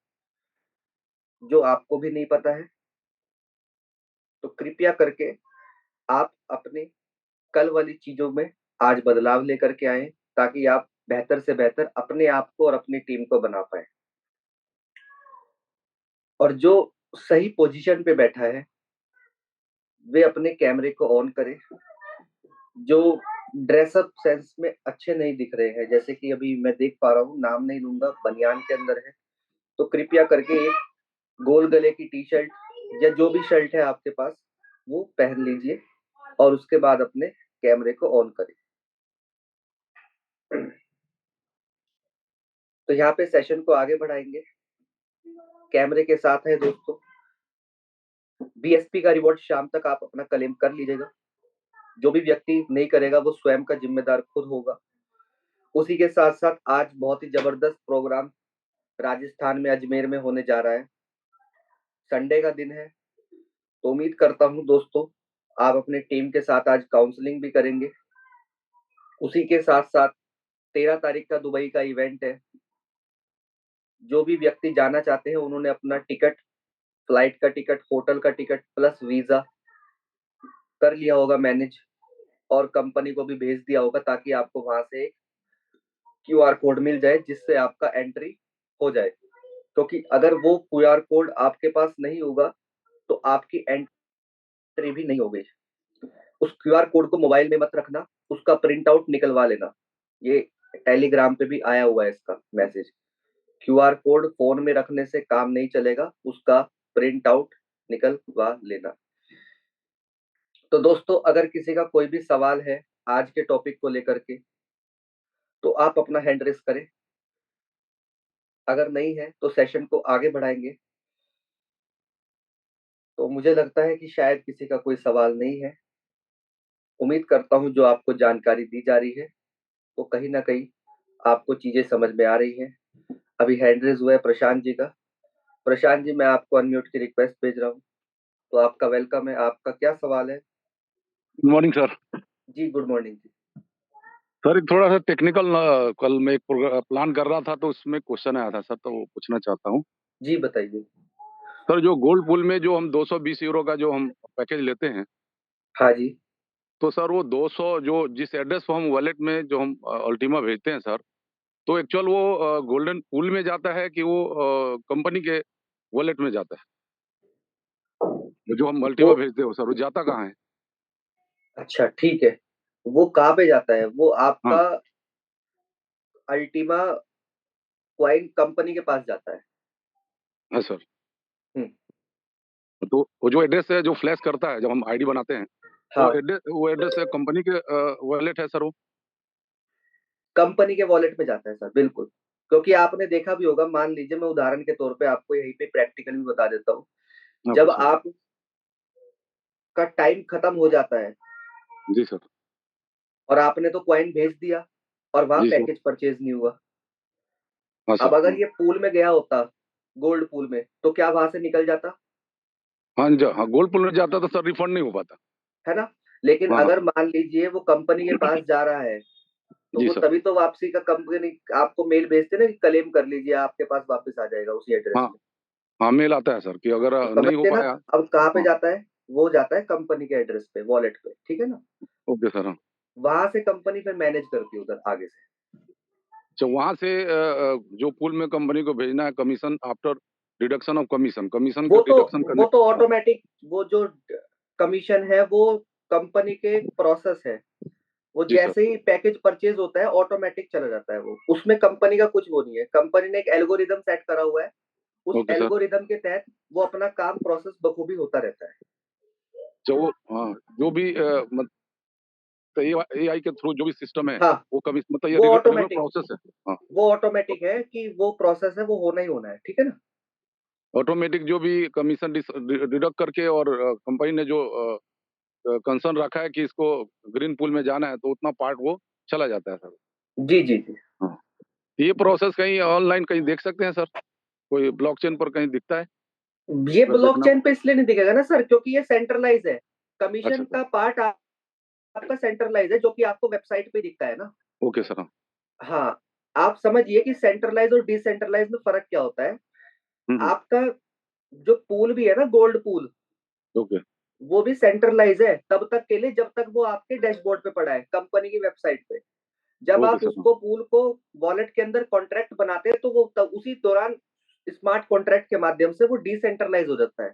जो आपको भी नहीं पता है। तो कृपया करके आप अपने कल वाली चीजों में आज बदलाव लेकर के आए, ताकि आप बेहतर से बेहतर अपने आप को और अपनी टीम को बना पाए। और जो सही पोजीशन पे बैठा है वे अपने कैमरे को ऑन करे। जो ड्रेसअप सेंस में अच्छे नहीं दिख रहे हैं, जैसे कि अभी मैं देख पा रहा हूँ, नाम नहीं लूंगा, बनियान के अंदर है, तो कृपया करके एक गोल गले की टी शर्ट या जो भी शर्ट है आपके पास वो पहन लीजिए और उसके बाद अपने कैमरे को ऑन करें। तो यहाँ पे सेशन को आगे बढ़ाएंगे, कैमरे के साथ है दोस्तों। बीएसपी का रिवॉर्ड शाम तक आप अपना क्लेम कर लीजिएगा। जो भी व्यक्ति नहीं करेगा वो स्वयं का जिम्मेदार खुद होगा। उसी के साथ साथ आज बहुत ही जबरदस्त प्रोग्राम राजस्थान में अजमेर में होने जा रहा है। संडे का दिन है, तो उम्मीद करता हूँ दोस्तों आप अपने टीम के साथ आज काउंसलिंग भी करेंगे। उसी के साथ साथ 13 तारीख का दुबई का इवेंट है। जो भी व्यक्ति जाना चाहते हैं उन्होंने अपना टिकट, फ्लाइट का टिकट, होटल का टिकट प्लस वीजा कर लिया होगा मैनेज, और कंपनी को भी भेज दिया होगा ताकि आपको वहां से क्यूआर कोड मिल जाए जिससे आपका एंट्री हो जाए। क्योंकि अगर वो क्यूआर कोड आपके पास नहीं होगा तो आपकी एंट्री भी नहीं होगी। उस क्यूआर कोड को मोबाइल में मत रखना, उसका प्रिंट आउट निकलवा लेना। ये टेलीग्राम पे भी आया हुआ है इसका मैसेज। क्यूआर कोड फोन में रखने से काम नहीं चलेगा, उसका प्रिंट आउट निकलवा लेना। तो दोस्तों अगर किसी का कोई भी सवाल है आज के टॉपिक को लेकर के तो आप अपना हैंड रेस करें। अगर नहीं है तो सेशन को आगे बढ़ाएंगे। तो मुझे लगता है कि शायद किसी का कोई सवाल नहीं है। उम्मीद करता हूं जो आपको जानकारी दी जा रही है वो कहीं ना कहीं आपको चीजें समझ में आ रही हैं। अभी हैंड रेज हुआ है प्रशांत जी का। प्रशांत जी मैं आपको अनम्यूट की रिक्वेस्ट भेज रहा हूँ, तो आपका वेलकम है। आपका क्या सवाल है? Good morning sir. जी गुड मॉर्निंग जी। सर थोड़ा सा टेक्निकल, कल मैं एक प्लान कर रहा था तो उसमें क्वेश्चन आया था सर, तो वो पूछना चाहता हूँ। जी बताइए। सर जो गोल्ड पूल में जो हम 220 यूरो का जो हम पैकेज लेते हैं, हाँ जी। तो सर वो 200 जो जिस एड्रेस पर हम वॉलेट में जो हम अल्टीमा भेजते हैं सर, तो एक्चुअल वो गोल्डन पूल में जाता है कि वो कंपनी के वॉलेट में जाता है? जो हम अल्टीमा वो भेजते हो सर, वो जाता कहाँ है? अच्छा ठीक है। वो कहाँ पे जाता है? वो हाँ। आपका अल्टीमा क्वाइन कंपनी के पास जाता है। हाँ सर। हम्म। तो वो जो एड्रेस है जो फ्लैश करता है जब हम आईडी बनाते हैं, हाँ, वो एड्रेस कंपनी के वॉलेट है सर वो? कंपनी के वॉलेट में जाता है सर, बिल्कुल। क्योंकि आपने देखा भी होगा, मान लीजिए मैं उदाहरण के तौर पे आपको यहीं पे प्रैक्टिकल भी बता देता हूँ। ओके जब सर। आप का टाइम खत्म हो जाता है जी सर। और आपने तो क्वाइन भेज दिया और वहां जी सर। पैकेज परचेज नहीं हुआ। हाँ अब सर। अगर हाँ। ये पूल में गया होता, गोल्ड पूल में, तो क्या वहां से निकल जाता? हाँ जी, हाँ गोल्ड पुल में जाता तो सर रिफंड नहीं हो पाता। है ना? लेकिन हाँ हाँ। अगर मान लीजिए वो कंपनी के पास जा रहा है तो जी वो सर। तभी तो वापसी का कंपनी आपको मेल भेजते ना कि क्लेम कर लीजिए, आपके पास वापस आ जाएगा उसी एड्रेस हाँ पे। हाँ, मेल आता है सर कि अगर तो नहीं हो समझते ना? पाया। अब कहाँ पे हाँ। जाता है? वो जाता है कंपनी के एड्रेस पे, वॉलेट पे, ठीक है ना? Okay sir. हाँ। वहां से कंपनी फिर मैनेज करती है उधर आगे से। तो वहाँ से जो पूल में कंपनी को भेजना है, commission after deduction of commission, commission का वो तो डिडक्शन करने। वो तो हाँ। ऑटोमेटिक, वो जो कमीशन है वो कंपनी के प्रोसेस है। वो जी सर। जैसे ही पैकेज परचेज होता है ऑटोमेटिक चला जाता है। वो उसमें कंपनी का कुछ वो नहीं है। कंपनी ने एक एल्गोरिदम सेट करा हुआ है, उस ओके सर। एल्गोरिदम के तहत वो अपना काम प्रोसेस बखूबी होता रहता है। जो वो, हाँ, जो भी एआई के थ्रू जो भी सिस्टम है, हाँ, वो कमीशन मतलब ये वो रेगुलर ऑटोमेटिक प्रोसेस है। हाँ। वो ऑटोमेटिक है कि वो प्रोसेस है, वो होना ही होना है, ठीक है ना? ऑटोमेटिक जो भी कमीशन डिडक्ट करके, और कंपनी ने जो कंसर्न रखा है कि इसको ग्रीन पूल में जाना है, तो उतना पार्ट वो चला जाता है सर। जी जी जी। हाँ। ये प्रोसेस कहीं ऑनलाइन कहीं देख सकते हैं सर? कोई ब्लॉकचेन पर कहीं दिखता है? ये अगर देखना। ब्लॉकचेन पे इसलिए नहीं दिखेगा ना सर, क्योंकि ये सेंट्रलाइज है। अच्छा कमीशन सर। का पार्ट आपका सेंट्रलाइज है, जो कि आपको वेबसाइट पे दिखता है ना। Okay sir. हाँ। हाँ, आप समझिए कि सेंट्रलाइज और डिसेंट्रलाइज में फर्क क्या होता है। हम्म। आपका जो पूल भी है ना, गोल्ड पूल, ओके। वो भी सेंट्रलाइज है तब तक के लिए जब तक वो आपके डैशबोर्ड पे पड़ा है, कंपनी की वेबसाइट पे। जब ओके आप सर। हाँ। उसको पूल को वॉलेट के अंदर कॉन्ट्रैक्ट बनाते हैं तो वो तब उसी दौरान स्मार्ट कॉन्ट्रैक्ट के माध्यम से वो डिसेंट्रलाइज हो जाता है।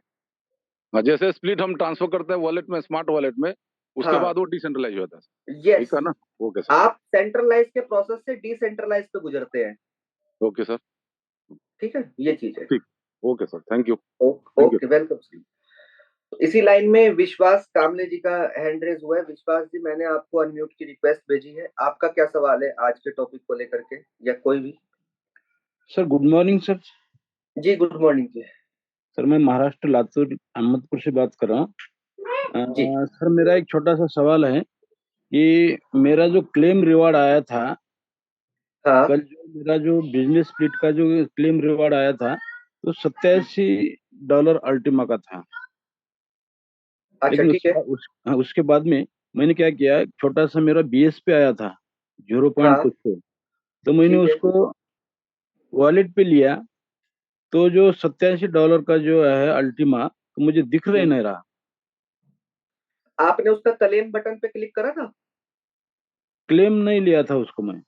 हाँ, जैसे स्प्लिट हम ट्रांसफर करते हैं वॉलेट में, स्मार्ट वॉलेट में, उसके हाँ, बाद वो डिसेंट्रलाइज होता है। यस। ठीक है ना? Okay sir. आप सेंट्रलाइज के प्रोसेस से डिसेंट्रलाइज पे गुजरते हैं। Okay sir. ठीक है, ये चीज है। ठीक। Okay sir, thank you. Thank you. Okay, welcome. इसी लाइन में विश्वास कामले जी का हैंड रेज हुआ है। विश्वास जी, मैंने आपको अनम्यूट की रिक्वेस्ट भेजी है। आपका क्या सवाल है आज के टॉपिक को लेकर के, या कोई भी? Sir good morning sir. जी गुड मॉर्निंग जी। सर मैं महाराष्ट्र लातूर अहमदपुर से बात कर रहा हूँ। जी। सर मेरा एक छोटा सा सवाल है कि मेरा जो क्लेम रिवॉर्ड आया था, हाँ। कल जो मेरा जो बिजनेस स्प्लिट का जो क्लेम रिवॉर्ड आया था, तो $87 अल्टीमा का था। अच्छा, लेकिन ठीक है। उसके बाद में मैंने क्या किया, छोटा सा मेरा बीएस पे आया था 0 हाँ, कुछ पे, तो मैंने ठीक है। उसको वॉलेट पे लिया, तो जो $87 का जो है अल्टीमा, तो मुझे दिख रहे नहीं रहा। आपने उसका क्लेम बटन पे क्लिक करा था? क्लेम नहीं लिया था उसको मैं।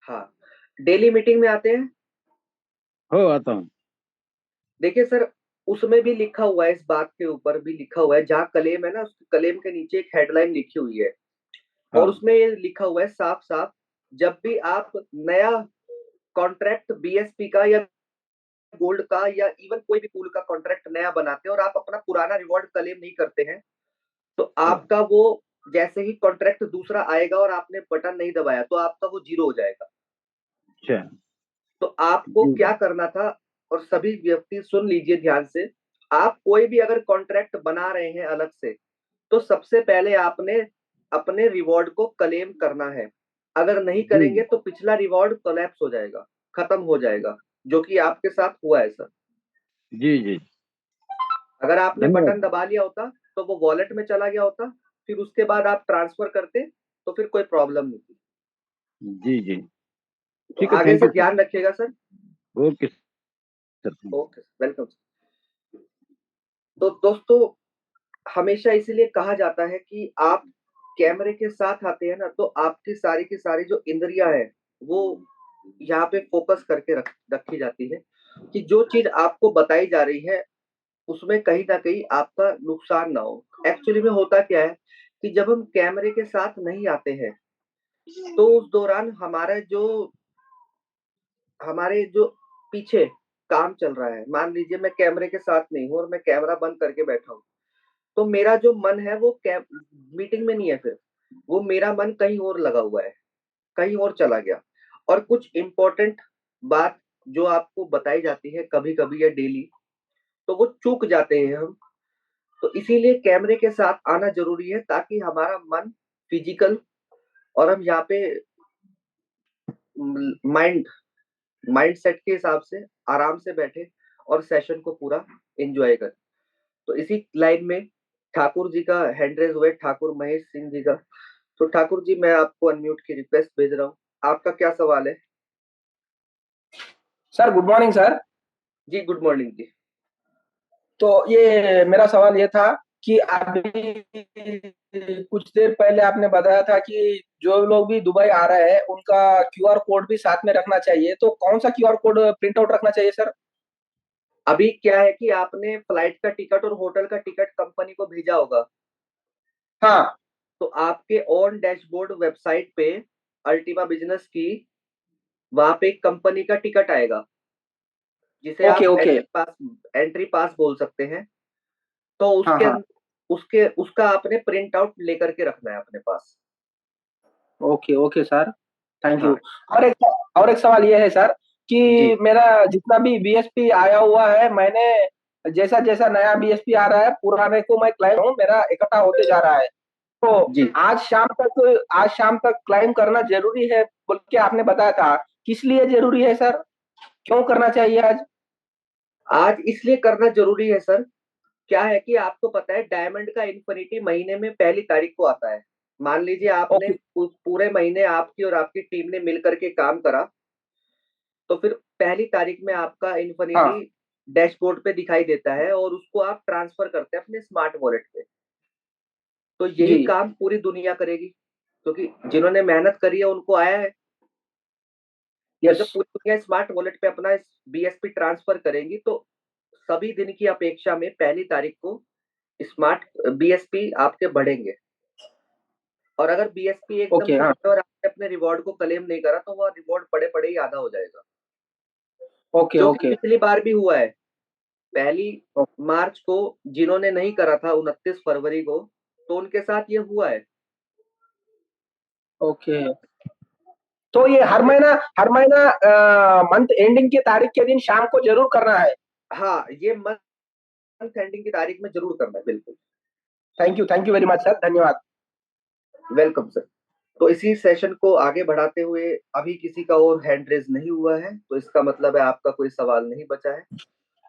हाँ। डेली मीटिंग में आते हैं? हो आता हूँ। देखिए सर, उसमें भी लिखा हुआ है, इस बात के ऊपर भी लिखा हुआ है, जहाँ क्लेम है ना, उस क्लेम के नीचे एक हेडलाइन लिखी हुई है और हाँ उसमें ये लिखा हुआ है साफ साफ, जब भी आप नया कॉन्ट्रैक्ट बीएसपी का या गोल्ड का या इवन कोई भी पूल का कॉन्ट्रैक्ट नया बनाते हैं और आप अपना पुराना रिवॉर्ड क्लेम नहीं करते हैं, तो हाँ। आपका वो, जैसे ही कॉन्ट्रैक्ट दूसरा आएगा और आपने बटन नहीं दबाया तो आपका वो जीरो हो जाएगा। अच्छा। तो आपको जी क्या करना था, और सभी व्यक्ति सुन लीजिए ध्यान से, आप कोई भी अगर कॉन्ट्रैक्ट बना रहे हैं अलग से, तो सबसे पहले आपने अपने रिवॉर्ड को क्लेम करना है। अगर नहीं जी करेंगे तो पिछला रिवॉर्ड कोलैप्स हो जाएगा, खत्म हो जाएगा, जो कि आपके साथ हुआ है सर। जी जी। अगर आपने बटन धन्यवाद। दबा लिया होता तो वो वॉलेट में चला गया होता, फिर उसके बाद आप ट्रांसफर करते तो फिर कोई प्रॉब्लम नहीं थी। जी जी। तो ठीक है, आगे थैंक से यू सर। ध्यान रखिएगा sir. Okay sir, thank you. Okay, welcome. तो दोस्तों, हमेशा इसीलिए कहा जाता है कि आप कैमरे के साथ आते हैं ना, तो आपकी सारी की सारी जो इंद्रियां है वो यहाँ पे फोकस करके रखी जाती है कि जो चीज आपको बताई जा रही है उसमें कहीं ना कहीं आपका नुकसान ना हो। एक्चुअली में होता क्या है कि जब हम कैमरे के साथ नहीं आते हैं तो उस दौरान हमारे जो पीछे काम चल रहा है, मान लीजिए मैं कैमरे के साथ नहीं हूँ और मैं कैमरा बंद करके बैठा हूँ, तो मेरा जो मन है वो मीटिंग में नहीं है, फिर वो मेरा मन कहीं और लगा हुआ है, कहीं और चला गया। और कुछ इंपॉर्टेंट बात जो आपको बताई जाती है कभी कभी या डेली, तो वो चूक जाते हैं हम। तो इसीलिए कैमरे के साथ आना जरूरी है ताकि हमारा मन फिजिकल और हम यहाँ पे माइंड माइंड सेट के हिसाब से आराम से बैठे और सेशन को पूरा एंजॉय करें। तो इसी लाइन में ठाकुर जी का हैंड रेज हुआ है, ठाकुर महेश सिंह जी का। तो ठाकुर जी, मैं आपको अनम्यूट की रिक्वेस्ट भेज रहा हूँ, आपका क्या सवाल है? Sir good morning sir. जी, गुड मॉर्निंग जी। तो ये मेरा सवाल ये था कि अभी कुछ देर पहले आपने बताया था कि जो लोग भी दुबई आ रहे हैं उनका क्यूआर कोड भी साथ में रखना चाहिए, तो कौन सा क्यूआर कोड प्रिंट आउट रखना चाहिए सर? अभी क्या है कि आपने फ्लाइट का टिकट और होटल का टिकट कंपनी को भेजा होगा, हाँ। तो आपके ऑन डैशबोर्ड वेबसाइट पे अल्टीमा बिजनेस की, वहां पे एक कंपनी का टिकट आएगा जिसे ओके आप ओके। एंट्री पास बोल सकते हैं। तो हाँ हाँ। उसके उसका आपने प्रिंट आउट लेकर के रखना है अपने पास। ओके ओके सर, थैंक हाँ यू। और एक सवाल ये है सर जी। कि मेरा जितना भी बीएसपी आया हुआ है, मैंने जैसा जैसा नया बीएसपी आ रहा है पुराने को मैं क्लेम हूँ, मेरा इकट्ठा होते जा रहा है। तो जी, आज शाम तक क्लाइम करना जरूरी है बोल के आपने बताया था, किस लिए जरूरी है सर? क्यों करना चाहिए आज? आज इसलिए करना जरूरी है सर, क्या है कि आपको पता है डायमंड का इन्फिनिटी महीने में पहली तारीख को आता है। मान लीजिए आपने ओके पूरे महीने आपकी और आपकी टीम ने मिलकर के काम करा, तो फिर पहली तारीख में आपका इन्फिनिटी हाँ। डैशबोर्ड पे दिखाई देता है और उसको आप ट्रांसफर करते हैं अपने स्मार्ट वॉलेट पे। तो यही जी। काम पूरी दुनिया करेगी, क्योंकि जिन्होंने मेहनत करी है उनको आया है। और यस। जब पूरी दुनिया स्मार्ट वॉलेट पे अपना बीएसपी ट्रांसफर करेंगी तो सभी दिन की अपेक्षा में पहली तारीख को स्मार्ट बीएसपी आपके बढ़ेंगे। और अगर बीएसपी एकदम ओके। से हाँ। बढ़े और आपने अपने रिवॉर्ड को क्लेम नहीं करा तो वह रिवॉर्ड पड़े पड़े ही आधा हो जाएगा, ओके जो कि ओके। पिछली बार भी हुआ है। पहली मार्च को जिन्होंने नहीं करा था 29 फरवरी को, तो उनके साथ ये हुआ है। ओके। तो ये हर महीना मंथ एंडिंग की तारीख के दिन शाम को जरूर करना है? हाँ, ये मंथ एंडिंग की तारीख में जरूर करना है। बिल्कुल, thank you very much sir, धन्यवाद। Welcome sir. तो इसी सेशन को आगे बढ़ाते हुए अभी किसी का और हैंड रेज नहीं हुआ है, तो इसका मतलब है आपका कोई सवाल नहीं बचा है।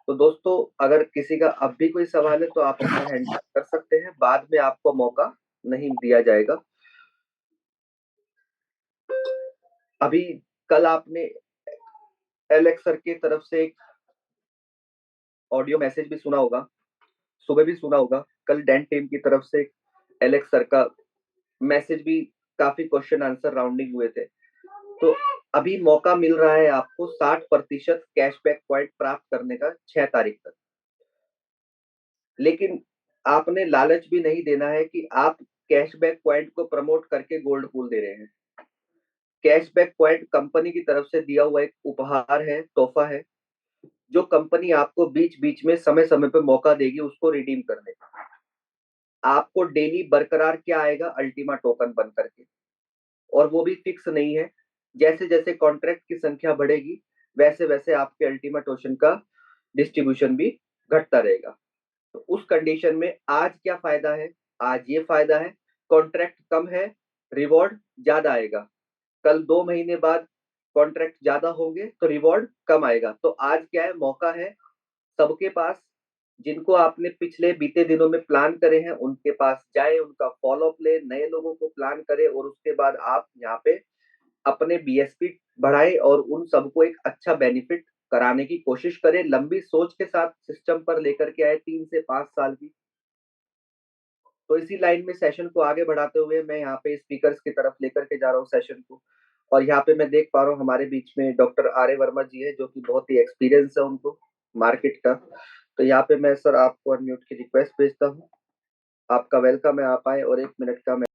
तो दोस्तों, अगर किसी का अब भी कोई सवाल है तो आप अपना हैंड कर सकते हैं, बाद में आपको मौका नहीं दिया जाएगा। अभी कल आपने एलेक्स सर की तरफ से एक ऑडियो मैसेज भी सुना होगा, सुबह भी सुना होगा। कल डैन टीम की तरफ से एलेक्स सर का मैसेज भी, काफी क्वेश्चन आंसर राउंडिंग हुए थे। तो अभी मौका मिल रहा है आपको 60% कैशबैक पॉइंट प्राप्त करने का 6 तारीख तक। लेकिन आपने लालच भी नहीं देना है कि आप कैशबैक पॉइंट को प्रमोट करके गोल्ड पूल दे रहे हैं। कैशबैक पॉइंट कंपनी की तरफ से दिया हुआ एक उपहार है, तोहफा है, जो कंपनी आपको बीच बीच में समय समय पे मौका देगी उसको रिडीम करने का। आपको डेली बरकरार क्या आएगा, अल्टीमा टोकन बन करके, और वो भी फिक्स नहीं है। जैसे जैसे कॉन्ट्रैक्ट की संख्या बढ़ेगी वैसे वैसे आपके अल्टीमा टोकन का डिस्ट्रीब्यूशन भी घटता रहेगा। तो उस कंडीशन में आज क्या फायदा है, आज ये फायदा है, कॉन्ट्रैक्ट कम है, रिवॉर्ड ज्यादा आएगा। कल 2 महीने बाद कॉन्ट्रैक्ट ज्यादा होंगे तो रिवॉर्ड कम आएगा। तो आज क्या है, मौका है सबके पास, जिनको आपने पिछले बीते दिनों में प्लान करे हैं उनके पास जाए, उनका फॉलोअप ले, नए लोगों को प्लान करे, और उसके बाद आप यहाँ पे अपने बीएसपी बढ़ाए और उन सबको एक अच्छा बेनिफिट कराने की कोशिश करें। लंबी सोच के साथ सिस्टम पर लेकर के आए, 3 से 5 साल की। तो इसी लाइन में सेशन को आगे बढ़ाते हुए मैं यहाँ पे स्पीकर्स की तरफ लेकर के जा रहा हूँ सेशन को। और यहाँ पे मैं देख पा रहा हूँ हमारे बीच में डॉक्टर आर्य वर्मा जी है, जो कि बहुत ही एक्सपीरियंस है उनको मार्केट का। तो यहाँ पे मैं सर आपको अनम्यूट की रिक्वेस्ट भेजता हूँ। आपका वेलकम है, आप आए और 1 मिनट का मैं